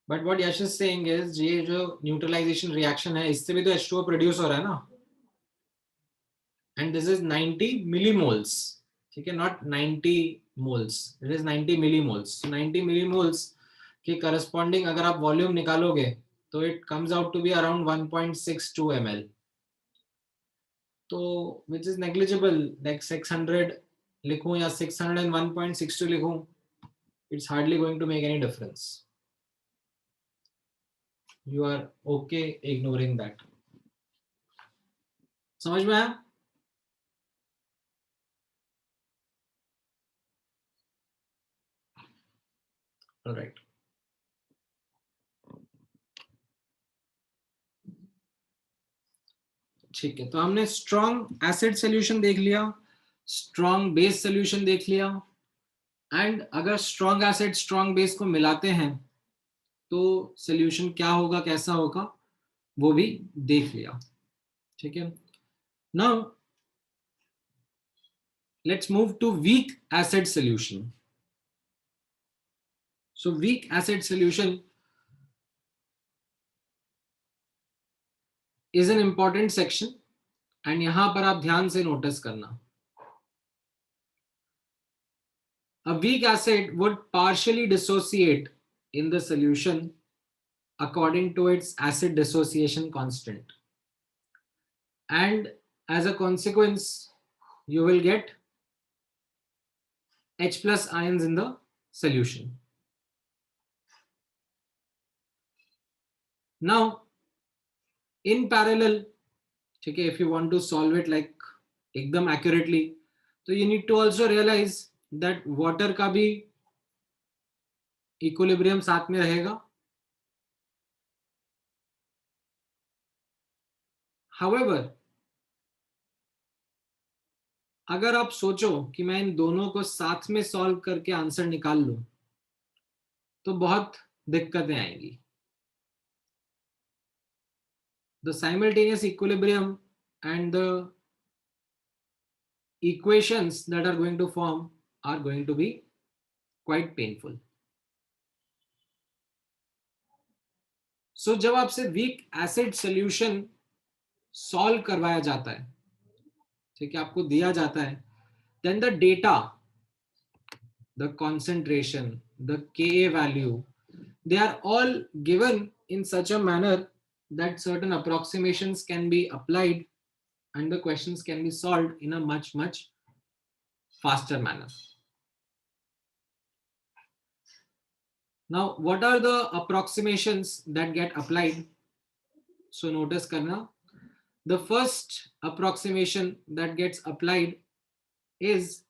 But what Yash is saying is ये जो neutralisation reaction है, इससे भी तो H2O produce हो रहा है ना. and this is 90 millimoles. ठीक है, not 90 moles, it is 90 millimoles. So 90 millimoles के corresponding अगर आप वॉल्यूम निकालोगे तो it comes out to be around 1.62 ml. तो which is negligible, like 600 लिखूं या 601.62 लिखूं, it's hardly going to make any difference. You are okay ignoring that. समझ में आया? All right. ठीक है, तो हमने स्ट्रॉन्ग एसिड सॉल्यूशन देख लिया, स्ट्रॉन्ग बेस सॉल्यूशन देख लिया, एंड अगर स्ट्रॉन्ग एसिड स्ट्रॉन्ग बेस को मिलाते हैं तो सॉल्यूशन क्या होगा, कैसा होगा, वो भी देख लिया. ठीक है, now let's move to weak acid solution. So weak acid solution is an important section, and यहां पर आप ध्यान से नोटिस करना. A weak acid would partially dissociate in the solution according to its acid dissociation constant, and as a consequence you will get H plus ions in the solution. Now in parallel, okay, if you want to solve it like ekdam accurately, so you need to also realize that water का भी equilibrium साथ में रहेगा. However, अगर आप सोचो कि मैं इन दोनों को साथ में सॉल्व करके आंसर निकाल लूं तो बहुत दिक्कतें आएंगी. The simultaneous equilibrium and the equations that are going to form are going to be quite painful. So जब आपसे weak acid solution solve करवाया जाता है, ठीक है, आपको दिया जाता है, then the data, the concentration, the Ka value, they are all given in such a manner that certain approximations can be applied and the questions can be solved in a much faster manner. Now, what are the approximations that get applied? So notice karna, the first approximation that gets applied is,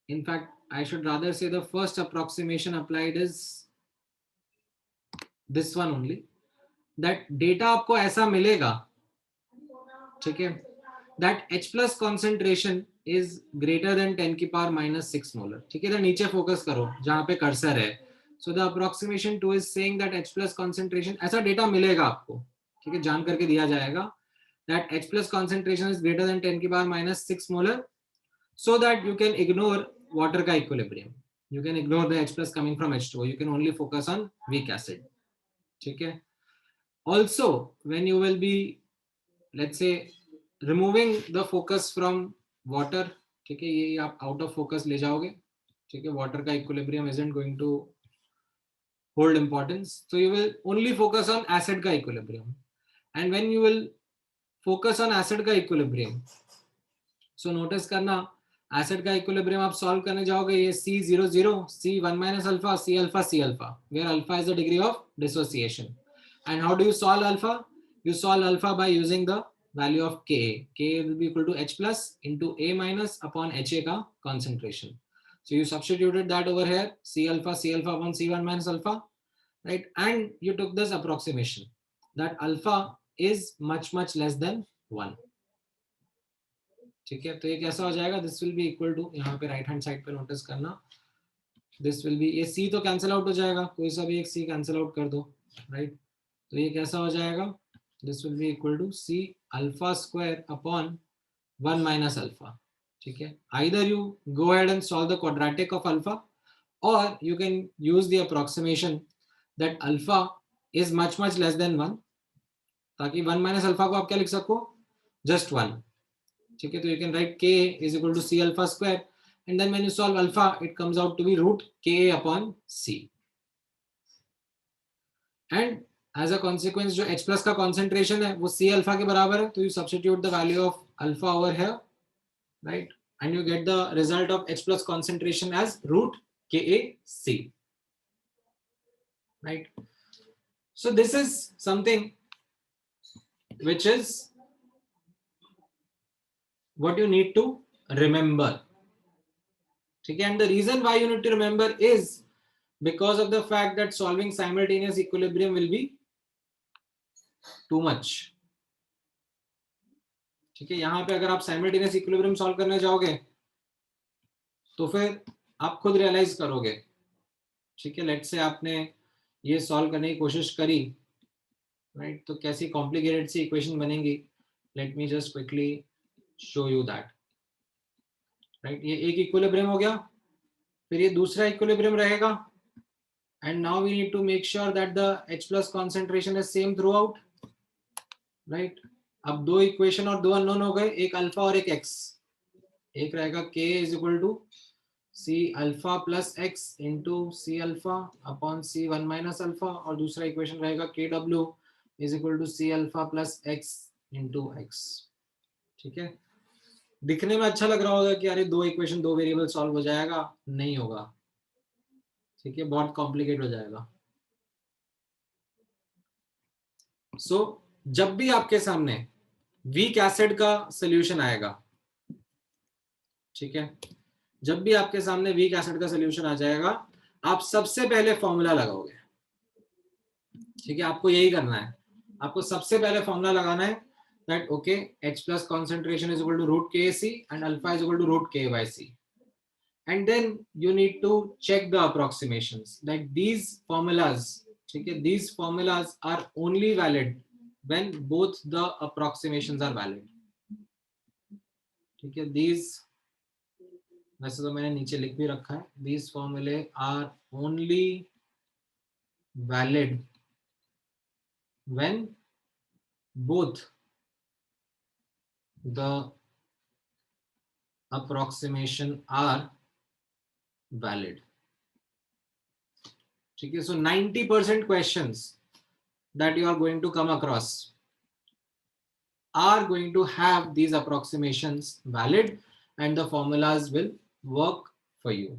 in fact, I should rather say the first approximation applied is this one only, that data आपको ऐसा मिलेगा, ठीक है, that H plus concentration is greater than 10 की power minus 6 molar. ठीक है, तो नीचे फोकस करो जहां पे कर्सर है. So the approximation 2 is saying that H plus concentration, ऐसा डेटा मिलेगा आपको, ठीक है, जान करके दिया जाएगा that H plus concentration is greater than 10 की power minus 6 molar, so that you can ignore water का equilibrium. You can ignore the H plus coming from H2O. You can only focus on weak acid. ठीक है. Also, when you will be, let's say, removing the focus from water, ठीक है, ये आप out of focus ले जाओगे, ठीक है, water का equilibrium isn't going to hold importance, so you will only focus on acid का equilibrium. And when you will focus on acid का equilibrium, so notice करना, acid का equilibrium आप solve करने जाओगे, ये C00, C1 minus alpha, C alpha, C alpha, where alpha is the degree of dissociation. And how do you solve alpha? You solve alpha by using the value of Ka. Ka will be equal to H plus into A minus upon Ha का concentration. So you substituted that over here, C alpha upon C1 minus alpha, right? And you took this approximation that alpha is much less than 1. ठीक है, तो ये कैसा हो जाएगा, this will be equal to, यहाँ पे राइट हैंड साइड पे नोटिस करना, दिस विल बी, ये सी तो कैंसिल आउट हो जाएगा, कोई सा भी एक सी कैंसिल आउट कर दो, राइट, तो ये कैसा हो जाएगा, this will be equal to C alpha square upon 1 minus alpha. ठीक है, either you go ahead and solve the quadratic of alpha, और you can use the approximation that alpha is much less than 1. ताकि 1 minus alpha को आप क्या लिख सको, just 1. ठीक है, तो you can write k is equal to c alpha square and then when you solve alpha it comes out to be root k upon c. And as a consequence जो H plus का concentration है वो C alpha के बराबर है, तो you substitute the value of alpha over here, right, and you get the result of H plus concentration as root KAC, right? So this is something which is what you need to remember. Okay, and the reason why you need to remember is because of the fact that solving simultaneous equilibrium will be too much. ठीक है, यहाँ पे अगर आप simultaneous equilibrium solve करने जाओगे तो फिर आप खुद रियलाइज करोगे. ठीक है, लेट्स से आपने ये सॉल्व करने की कोशिश करी, राइट, तो कैसी कॉम्प्लिकेटेड सी इक्वेशन बनेगी. Let me just quickly show you that. Right, ये एक इक्विलिब्रियम हो गया, फिर ये दूसरा इक्विलिब्रियम रहेगा, and now we need to make sure that the H plus concentration is same throughout, right. अब दो इक्वेशन और दो अननोन हो गए, एक अल्फा और एक एक्स. एक रहेगा k is equal to c alpha plus x into c alpha upon c 1 minus alpha, और दूसरा इक्वेशन रहेगा kw is equal to c alpha plus x into x. ठीक है, दिखने में अच्छा लग रहा होगा कि अरे दो इक्वेशन दो वेरिएबल सॉल्व हो जाएगा, नहीं होगा. ठीक है, बहुत कॉम्प्लिकेट हो जाएगा. सो जब भी आपके सामने वीक एसिड का सोल्यूशन आएगा, ठीक है, जब भी आपके सामने वीक एसिड का सोल्यूशन आ जाएगा, आप सबसे पहले फॉर्मूला लगाओगे. ठीक है, आपको यही करना है, आपको सबसे पहले फॉर्मूला लगाना है that okay H plus concentration is equal to root KC and alpha is equal to root K by C, and then you need to check the approximations that these formulas, ठीक है, these formulas are only valid when both the approximations are valid. ठीक है, these, वैसे तो मैंने नीचे लिख भी रखा है, these formulae are only valid when both the approximation are valid. ठीक है, so 90% questions that you are going to come across are going to have these approximations valid and the formulas will work for you.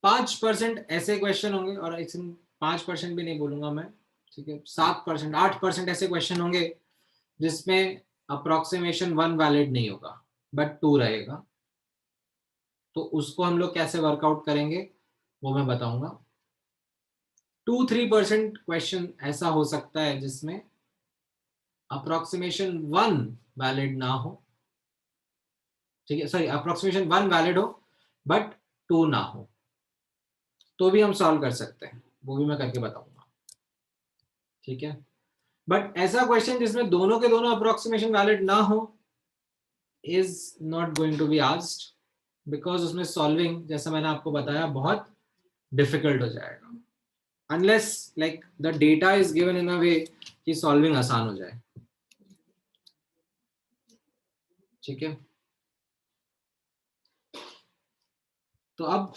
5% ऐसे question होंगे, और 5% भी नहीं बोलूंगा मैं, ठीक है, 7% 8% ऐसे क्वेश्चन होंगे जिसमें अप्रोक्सीमेशन 1 वैलिड नहीं होगा बट 2 रहेगा. तो उसको हम लोग कैसे वर्कआउट करेंगे वो मैं बताऊंगा. 2-3% क्वेश्चन ऐसा हो सकता है जिसमें अप्रोक्सीमेशन 1 वैलिड ना हो. ठीक है, सॉरी, अप्रोक्सीमेशन 1 वैलिड हो बट 2 ना हो, तो भी हम सॉल्व कर सकते हैं, वो भी मैं करके बताऊंगा. ठीक है, बट ऐसा क्वेश्चन जिसमें दोनों के दोनों अप्रोक्सीमेशन वैलिड ना हो is not going to be asked, because उसमें सॉल्विंग, जैसा मैंने आपको बताया, बहुत डिफिकल्ट हो जाएगा, unless like the data is given in a way कि सॉल्विंग आसान हो जाए. ठीक है, तो अब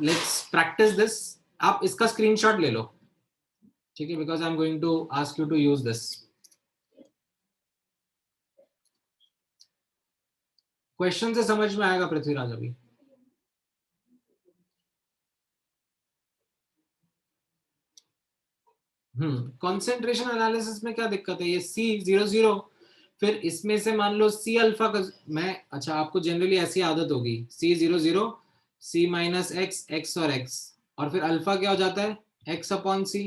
लेट्स प्रैक्टिस दिस. आप इसका स्क्रीनशॉट ले लो. ठीक है, because I am going to ask you to use this. Question से समझ में आएगा पृथ्वीराज अभी? कंसंट्रेशन एनालिसिस में क्या दिक्कत है? ये C00, फिर इसमें से मान लो C अल्फा का, मैं, अच्छा, आपको जनरली ऐसी आदत होगी, C00 C minus x, x और एक्स, और फिर अल्फा क्या हो जाता है, x upon C,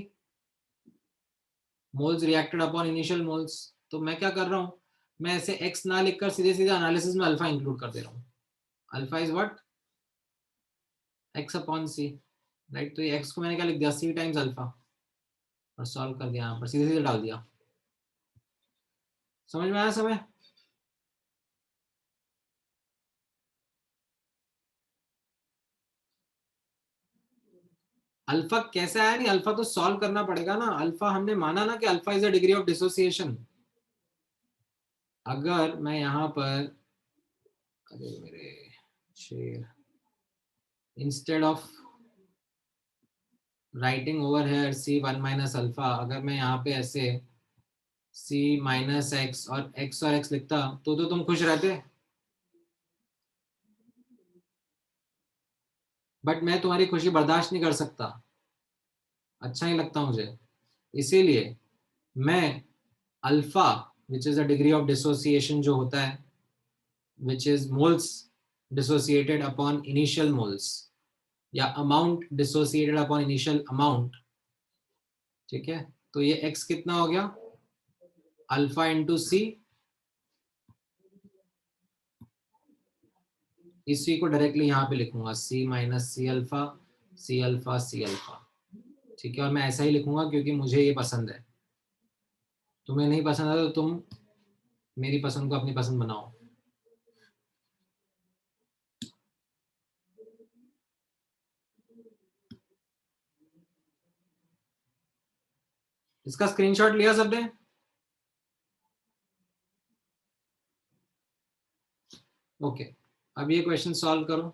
moles reacted upon initial moles. तो मैं क्या कर रहा हूं, मैं ऐसे एक्स ना लिखकर सीधे सीधे एनालिसिस में अल्फा इंक्लूड कर दे रहा हूं. Alpha is what, x upon c, right. तो ये एक्स को मैंने क्या लिख दिया, C टाइम्स अल्फा, और सॉल्व कर दिया, यहाँ पर सीधे सीधे डाल दिया. समझ में आया समय? अल्फा कैसे आया? नहीं, अल्फा तो सॉल्व करना पड़ेगा ना। अल्फा हमने माना ना कि alpha is a degree of dissociation. अगर मैं यहाँ पर, अरे मेरे शेर, instead of writing over here c one minus alpha, अगर मैं यहाँ पे ऐसे सी माइनस एक्स और एक्स लिखता तो तुम खुश रहते। बट मैं तुम्हारी खुशी बर्दाश्त नहीं कर सकता, अच्छा नहीं लगता मुझे। इसीलिए मैं alpha which is a degree of dissociation जो होता है, which is moles dissociated upon initial moles, या amount dissociated upon initial amount, ठीक है। तो ये x कितना हो गया? Alpha into C. इसी को डायरेक्टली यहाँ पे लिखूंगा, C minus C alpha, C alpha C alpha, ठीक है। और मैं ऐसा ही लिखूंगा क्योंकि मुझे ये पसंद है। तुम्हें नहीं पसंद है तो तुम मेरी पसंद को अपनी पसंद बनाओ। इसका स्क्रीनशॉट लिया सबने? ओके, अब ये क्वेश्चन सॉल्व करो।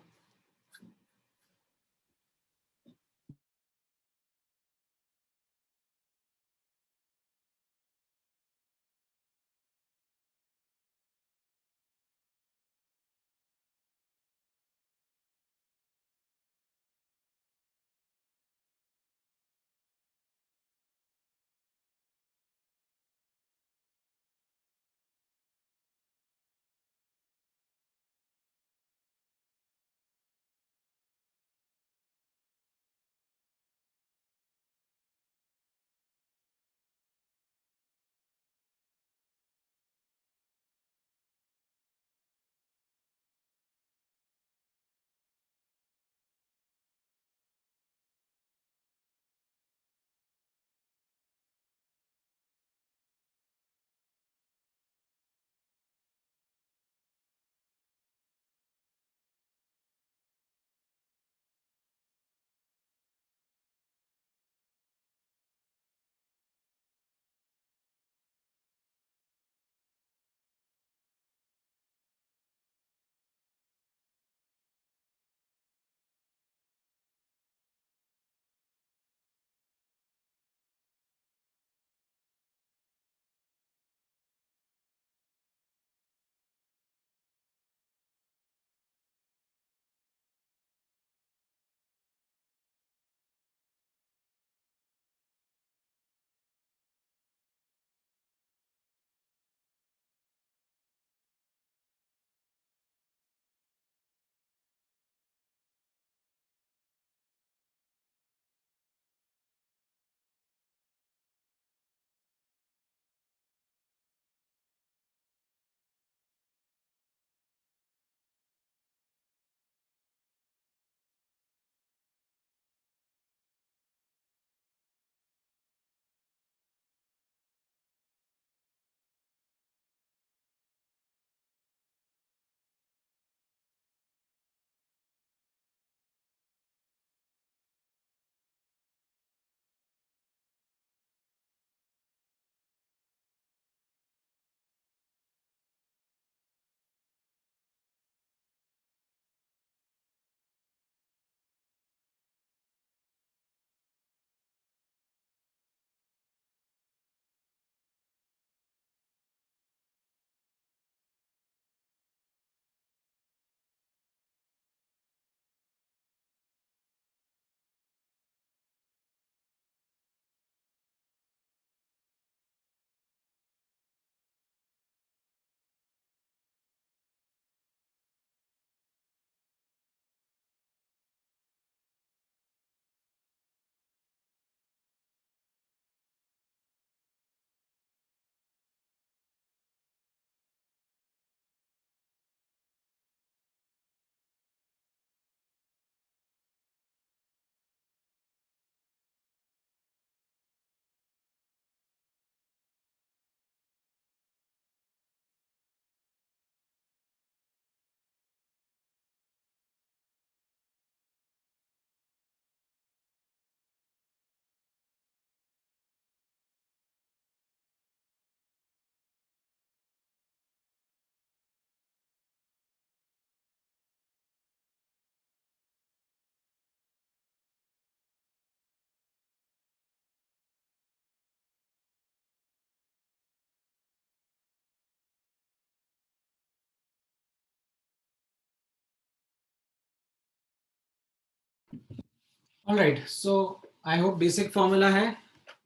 Alright, so I hope basic formula है,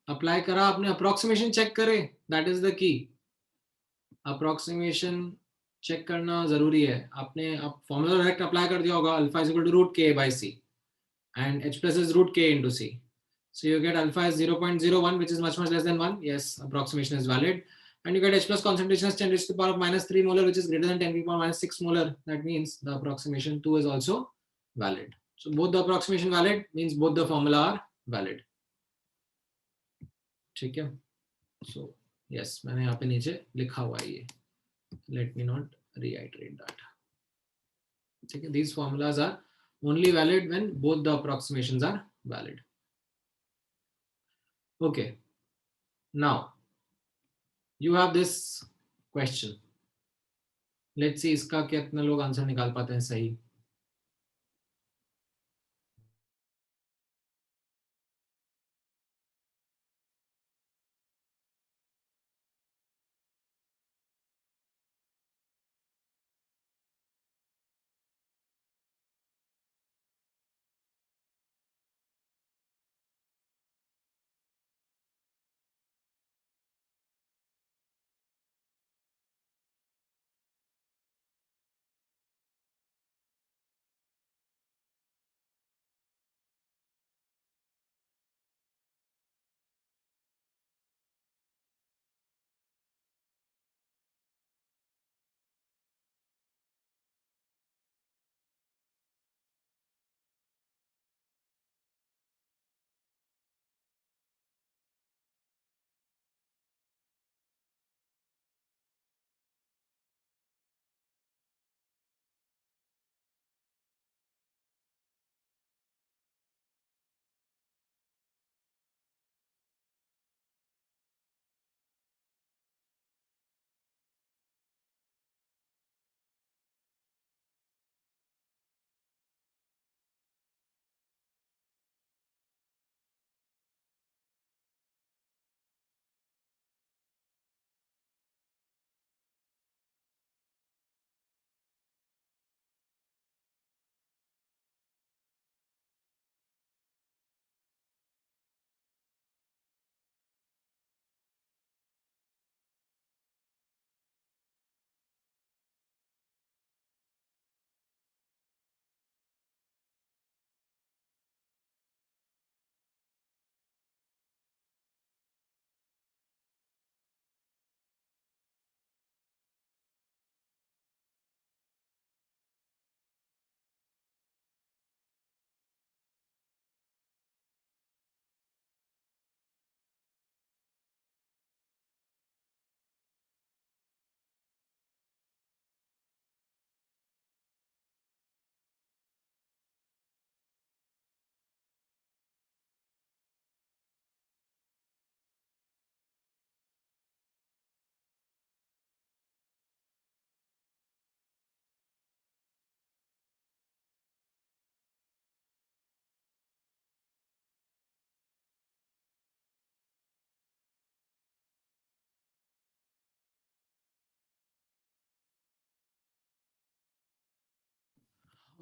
अप्लाई करा आपने, अप्रोक्सीमेशन चेक करे, that is the key. Approximation check करना जरूरी है। आपने आप फॉर्मूला डायरेक्ट अप्लाई कर दिया होगा, alpha is equal to root K by C and h plus is root k into c. So you get alpha is 0.01, which is much less than 1. Yes, approximation is valid. And you get h plus concentration as 10 raised to the power of minus 3 molar, which is greater than 10 to the power minus 6 molar. That means the approximation 2 is also valid. So both the approximation valid means both the formula are valid. ठीक है? So yes, मैंने यहाँ पे नीचे लिखा हुआ है ये. Let me not reiterate that. ठीक है? These formulas are only valid when both the approximations are valid. Okay. Now you have this question. Let's see इसका कितना लोग आंसर निकाल पाते हैं सही.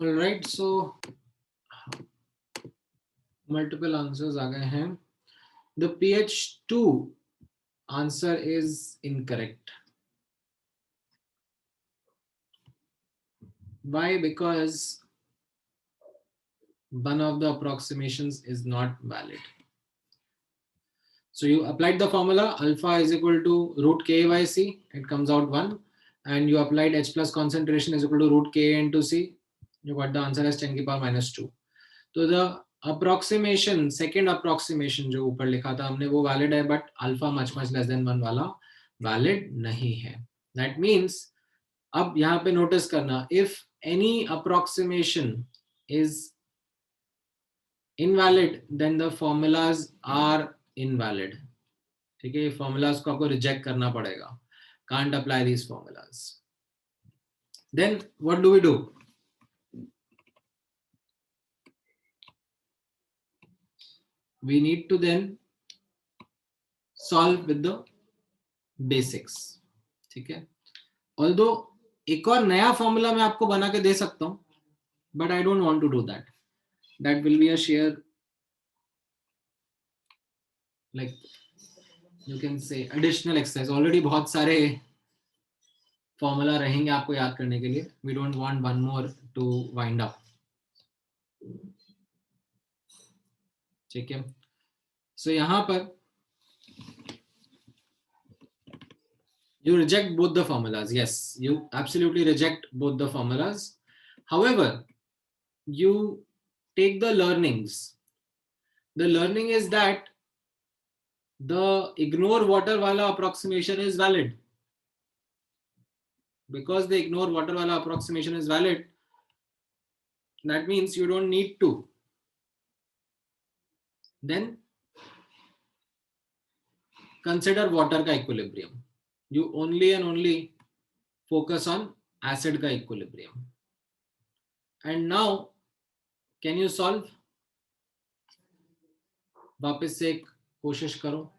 All right, so multiple answers आ गए हैं. The pH2 answer is incorrect. Why? Because one of the approximations is not valid. So you applied the formula alpha is equal to root k by c, it comes out 1, and you applied h plus concentration is equal to root k into c, you got the answer as 10 to the power minus 2. So the approximation, second approximation जो ऊपर लिखा था हमने वो valid है, but alpha much less than 1 वाला valid नहीं है. That means अब यहाँ पे notice करना, if any approximation is invalid then the formulas are invalid. ठीक है, formulas को आपको reject करना पड़ेगा. Can't apply these formulas. Then what do we do? We need to then solve with the basics. ठीक है, although एक और नया फॉर्मूला मैं आपको बना के दे सकता हूं, but I don't want to do that. that will be a sheer, like you can say, additional exercise. Already बहुत सारे फॉर्मूला रहेंगे आपको याद करने के लिए. We don't want one more to wind up. ठीक है. So यहाँ पर you reject both the formulas. Yes, you absolutely reject both the formulas. However, you take the learnings. The learning is that the ignore water wala approximation is valid. Because the ignore water wala approximation is valid, that means you don't need to then consider water ka equilibrium. You only and only focus on acid ka equilibrium. And now, can you solve? वापस से एक कोशिश करो.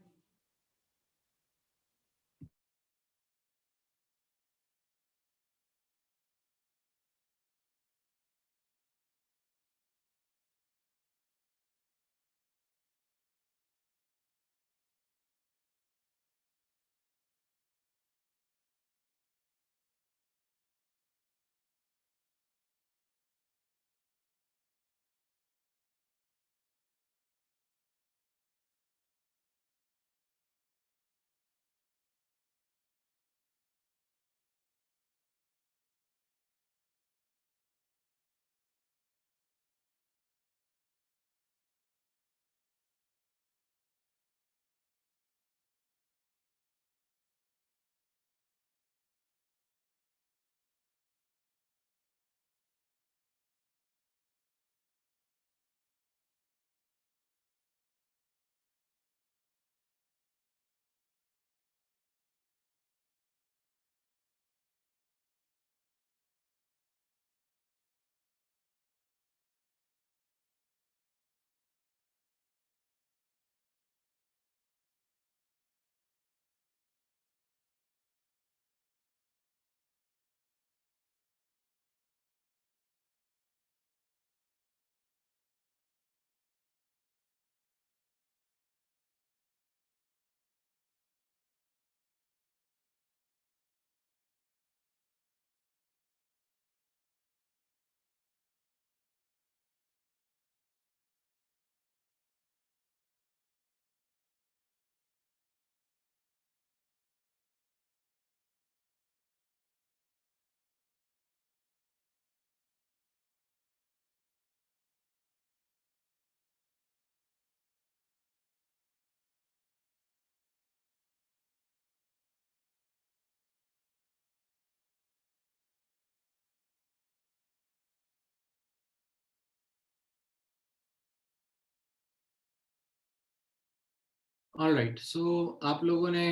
All right, so आप लोगों ने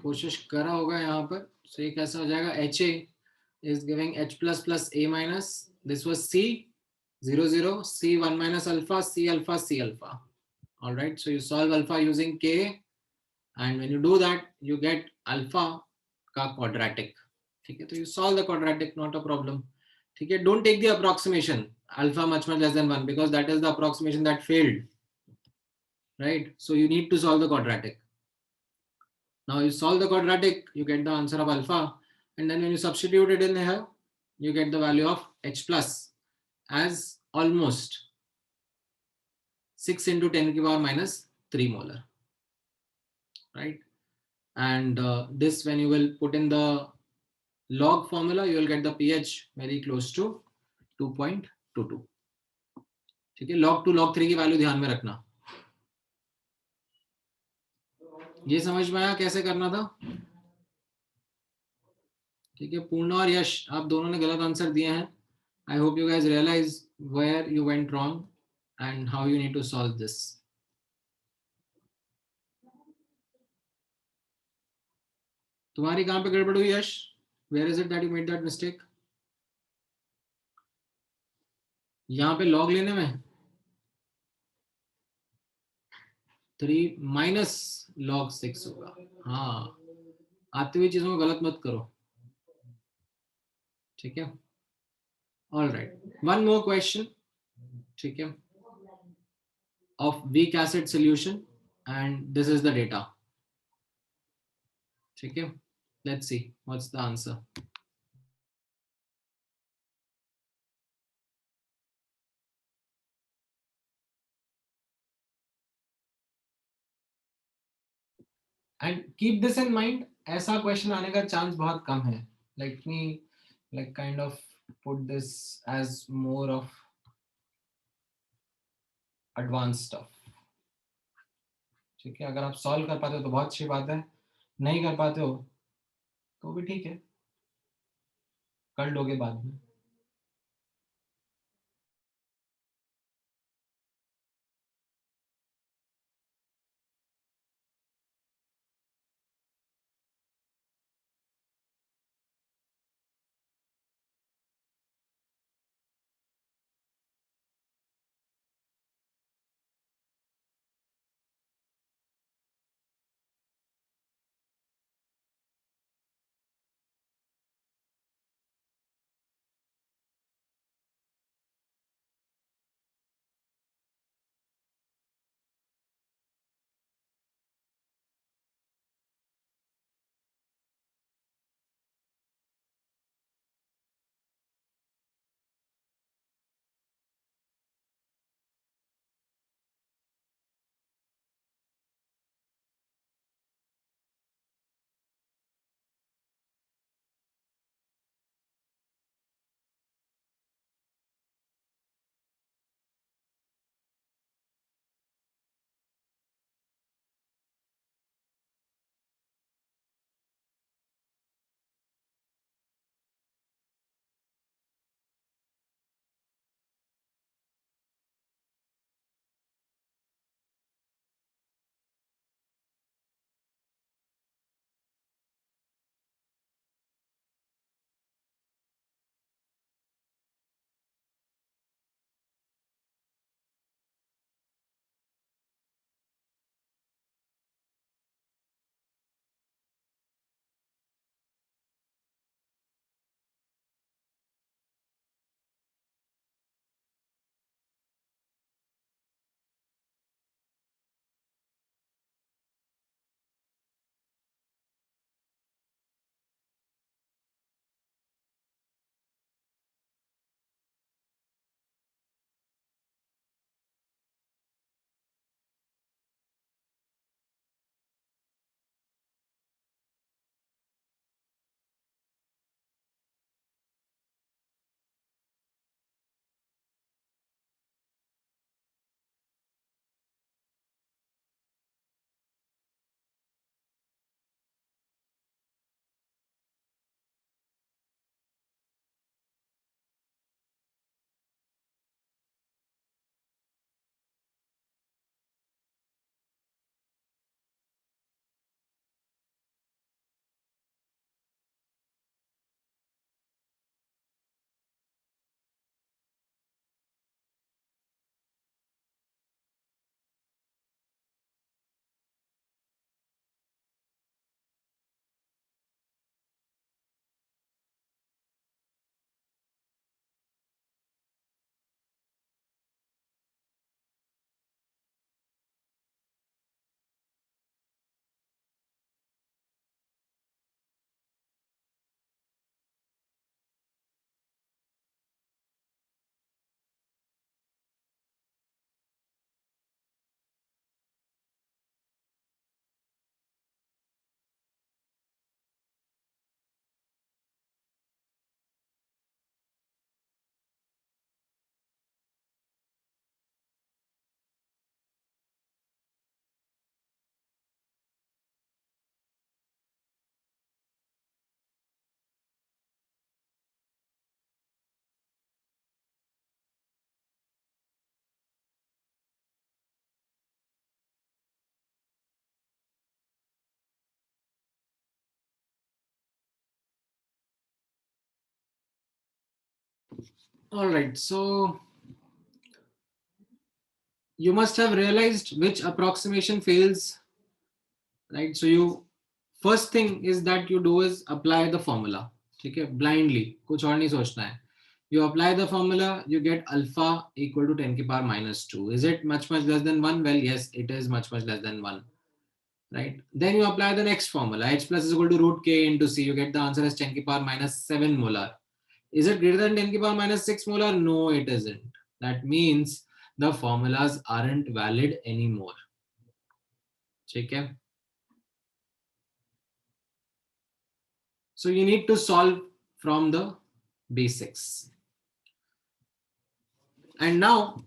कोशिश करा होगा यहाँ पर. So ये कैसा हो जाएगा? HA is giving H plus plus A minus. This was C 0 0, C 1 minus alpha, C alpha, C alpha. All right, so you solve alpha using K, and when you do that, you get alpha का quadratic. ठीक है, तो you solve the quadratic, not a problem. ठीक है, don't take the approximation alpha much less than 1 because that is the approximation that failed, right? So you need to solve the quadratic. Now you solve the quadratic, you get the answer of alpha, and then when you substitute it in here, you get the value of H plus as almost 6 into 10 to the power minus 3 molar, right? And this, when you will put in the log formula, you will get the pH very close to 2.22. ठीक है, log 2 log 3 की value ध्यान में रखना. ये समझ में आया कैसे करना था? ठीक है, पूर्णा और यश, आप दोनों ने गलत आंसर दिए हैं. I hope you guys realize where you went wrong and how you need to solve this. तुम्हारी कहाँ पे गड़बड़ हुई यश? Where is it that you made that mistake? यहाँ पे log लेने में 3 minus log 6 होगा. हाँ, आती हुई चीजों को गलत मत करो. ठीक है, All right, one more question. ठीक है, of weak acid solution, and this is the data. ठीक है, let's see what's the answer. And keep this in mind, ऐसा क्वेश्चन आने का चांस बहुत कम है. Let me like kind of put this as more of advanced stuff. ठीक है, अगर आप सॉल्व कर पाते हो तो बहुत अच्छी बात है, नहीं कर पाते हो तो भी ठीक है, कर लोगे बाद में. All right, so you must have realized which approximation fails, right? So you first thing is that you do is apply the formula. ठीक है, blindly, कुछ और नहीं सोचना है. You apply the formula, you get alpha equal to 10 to the power minus 2. Is it much less than 1? Well, yes, it is much less than 1. Right? Then you apply the next formula. H plus is equal to root K into C. You get the answer as 10 to the power minus 7 molar. Is it greater than 10 to the power minus 6 molar? No, it isn't. That means the formulas aren't valid anymore. Okay? So you need to solve from the basics. And now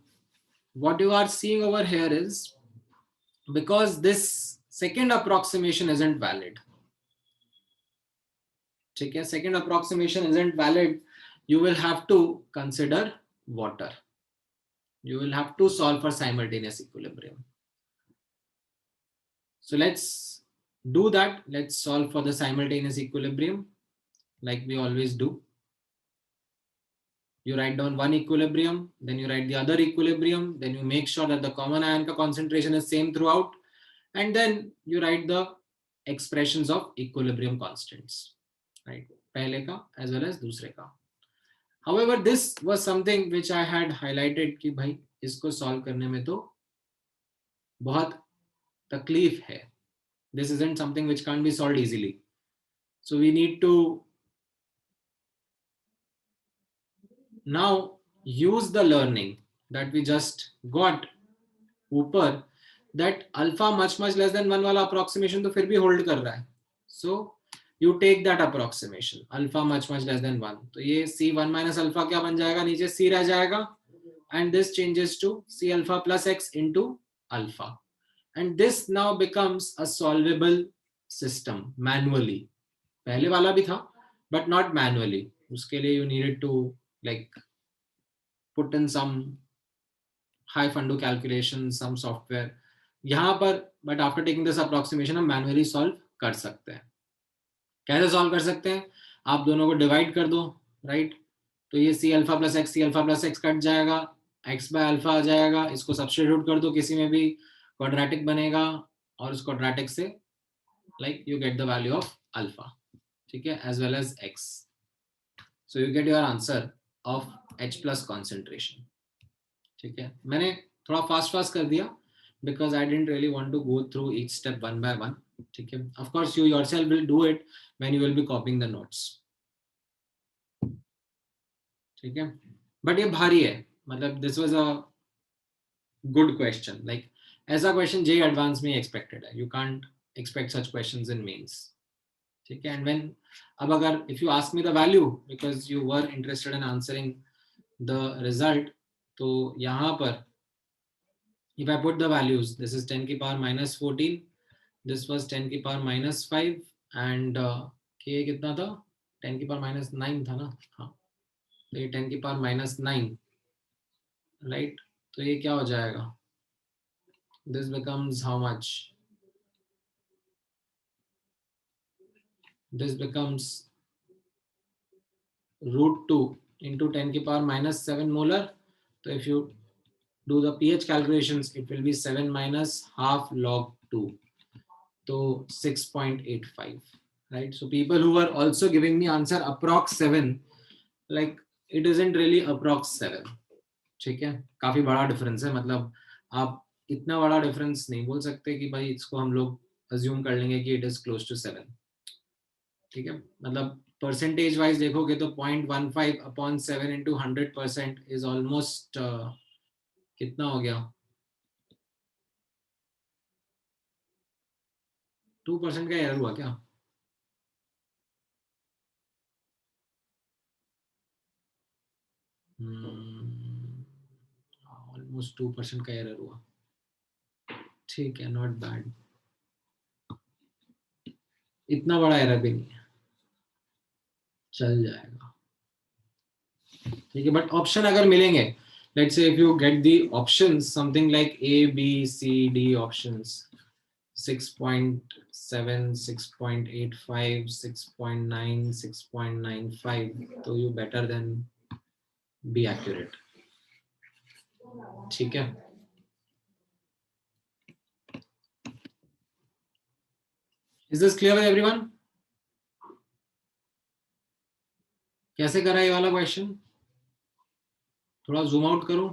what you are seeing over here is, because this second approximation isn't valid. Okay? Second approximation isn't valid. You will have to consider water. You will have to solve for simultaneous equilibrium. So let's do that. Let's solve for the simultaneous equilibrium like we always do. You write down one equilibrium, then you write the other equilibrium, then you make sure that the common ion concentration is same throughout, and then you write the expressions of equilibrium constants, right? Pehle ka as well as dusre ka. However, this was something which I had highlighted कि भाई इसको solve करने में तो बहुत तकलीफ है. This isn't something which can't be solved easily. So we need to now use the learning that we just got ऊपर, that alpha much less than 1 वाला approximation तो फिर भी hold कर रहा है. So you take that approximation, alpha much less than 1. तो ये C1 minus alpha क्या बन जाएगा, नीचे C रह जाएगा, and this changes to C alpha plus X into alpha. And this now becomes a solvable system manually. पहले वाला भी था, but not manually. उसके लिए you needed to like put in some high fundo calculations, some software. यहाँ पर but after taking this approximation हम manually solve कर सकते हैं. कैसे solve कर सकते हैं? आप दोनों को divide कर दो, right? तो ये C alpha plus X cut जाएगा, X by alpha आ जाएगा, इसको substitute कर दो किसी में भी, quadratic बनेगा, और उस quadratic से like you get the value of alpha, ठीक है, as well as X. So you get your answer of H plus concentration. ठीक है, मैंने थोड़ा फास्ट कर दिया because I didn't really want to go through each step one by one. ठीक है, of course you yourself will do it when you will be copying the notes. ठीक है, but ये भारी है, मतलब this was a good question. Like ऐसा question JEE Advanced में expected है. You can't expect such questions in mains. ठीक है, and when अब अगर if you ask me the value because you were interested in answering the result, तो यहाँ पर if I put the values, this is 10 to the power minus 14, this was 10 to the power minus 5, and K कितना था, 10 to the power minus 9 था ना, हाँ, तो ये 10 to the power minus 9, right? तो ये क्या हो जाएगा, this becomes how much, this becomes root 2 into 10 to the power minus 7 molar. So if you do the pH calculations, it will be 7 minus half log 2, so 6.85, right? So people who are also giving me answer approx 7, like it isn't really approx 7. ठीक है, काफी बड़ा difference है, मतलब आप इतना बड़ा difference नहीं बोल सकते कि भाई इसको हम लोग अज्यूम कर लेंगे कि इट इज क्लोज टू 7. ठीक है, मतलब परसेंटेज वाइज देखोगे तो 0.15 अपॉन 7 into 100% इज ऑलमोस्ट कितना हो गया, 2% का एरर हुआ क्या? ऑलमोस्ट 2% का एरर हुआ. ठीक है, नॉट बैड, इतना बड़ा एरर भी नहीं है, चल जाएगा. ठीक है, बट ऑप्शन अगर मिलेंगे, let's say if you get the options something like A, B, C, D options, 6.7, 6.85, 6.9, 6.95, so you better than be accurate. ठीक है, is this clear with everyone? कैसे करा ये वाला क्वेश्चन? थोड़ा जूम आउट करो.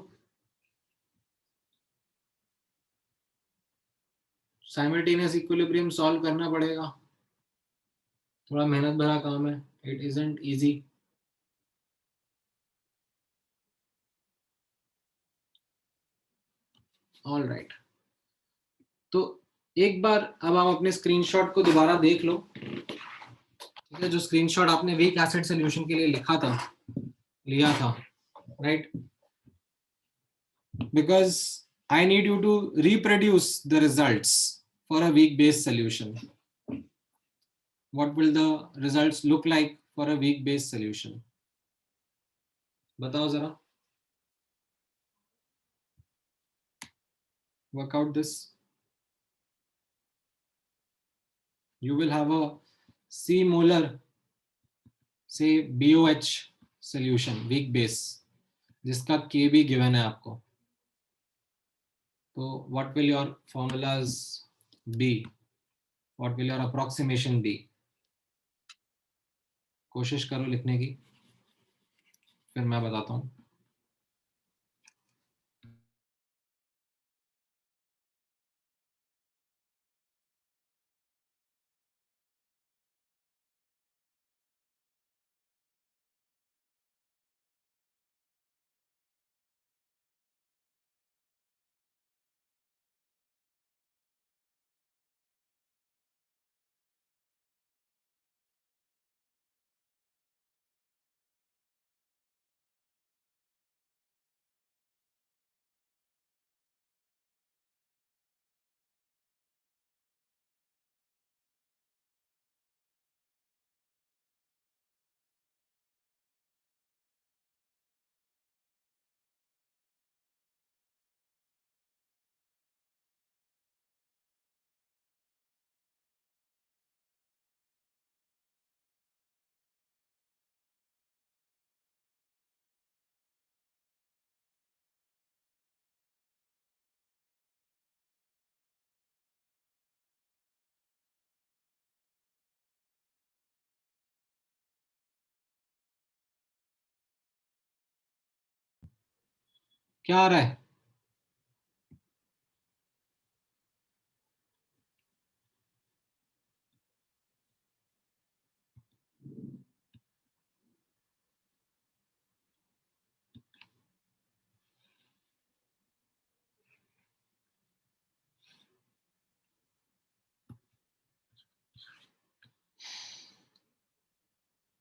साइमल्टेनियस इक्विलिब्रियम सॉल्व करना पड़ेगा, थोड़ा मेहनत भरा काम है. It isn't easy. All right. तो एक बार अब आप अपने स्क्रीनशॉट को दोबारा देख लो. ठीक है, जो स्क्रीनशॉट आपने वीक एसिड सॉल्यूशन के लिए लिया था, right? Because I need you to reproduce the results for a weak base solution. What will the results look like for a weak base solution? बताओ जरा. Work out this. You will have a C molar, say BOH solution, weak base, जिसका Kb given है आपको. तो what will your formulas be? What will your approximation be? कोशिश करो लिखने की, फिर मैं बताता हूँ. क्या आ रहा है?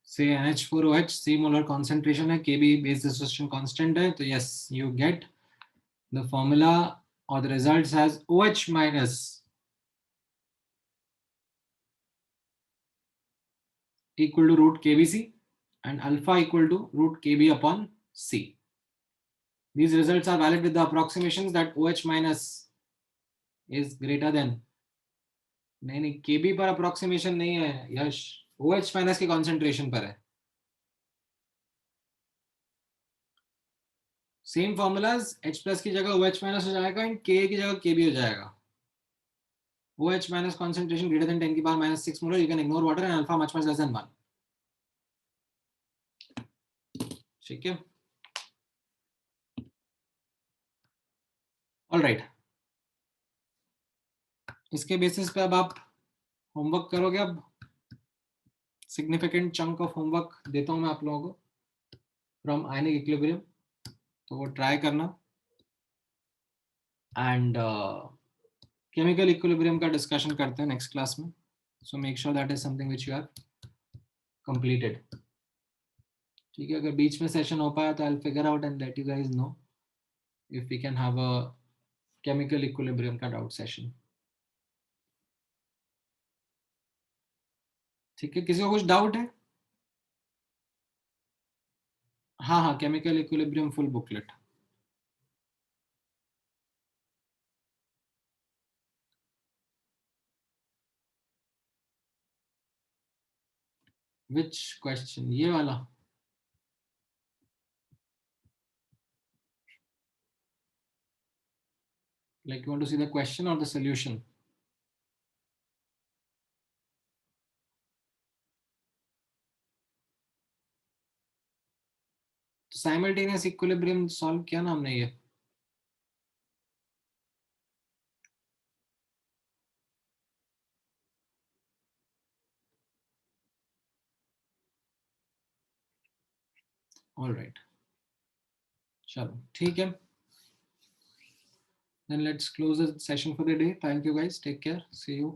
से NH4OH C molar concentration है, Kb base dissociation constant है, तो yes, you get the formula or the results as OH minus equal to root KBC and alpha equal to root KB upon C. These results are valid with the approximations that OH minus is greater than. नहीं, KB पर approximation नहीं है यश, OH minus के concentration पर है. Same formulas, H plus की जगह OH minus हो जाएगा एंड K की जगह KB हो जाएगा. OH minus concentration greater than 10 की power minus 6 molar, you can ignore water and alpha much less than 1. ठीक है. All right. इसके बेसिस पे अब आप होमवर्क करोगे. अब सिग्निफिकेंट चंक ऑफ होमवर्क देता हूं मैं आप लोगों को फ्रॉम आयनिक इक्विलिब्रियम, तो वो ट्राई करना. एंड केमिकल इक्विलिब्रियम का डिस्कशन करते हैं नेक्स्ट क्लास में. So make sure that is something which you have completed. ठीक है, अगर बीच में सेशन हो पाया तो I will figure out and let you guys know if we can have a chemical equilibrium का डाउट सेशन. ठीक है, किसी को कुछ डाउट है? हाँ हाँ, chemical equilibrium full booklet. Which question? ये वाला? Like you want to see the question or the solution? Simultaneous equilibrium solve किया ना हमने ये. ऑल राइट, चलो ठीक है. Then let's close the session for the day. Thank you guys. Take care. See you.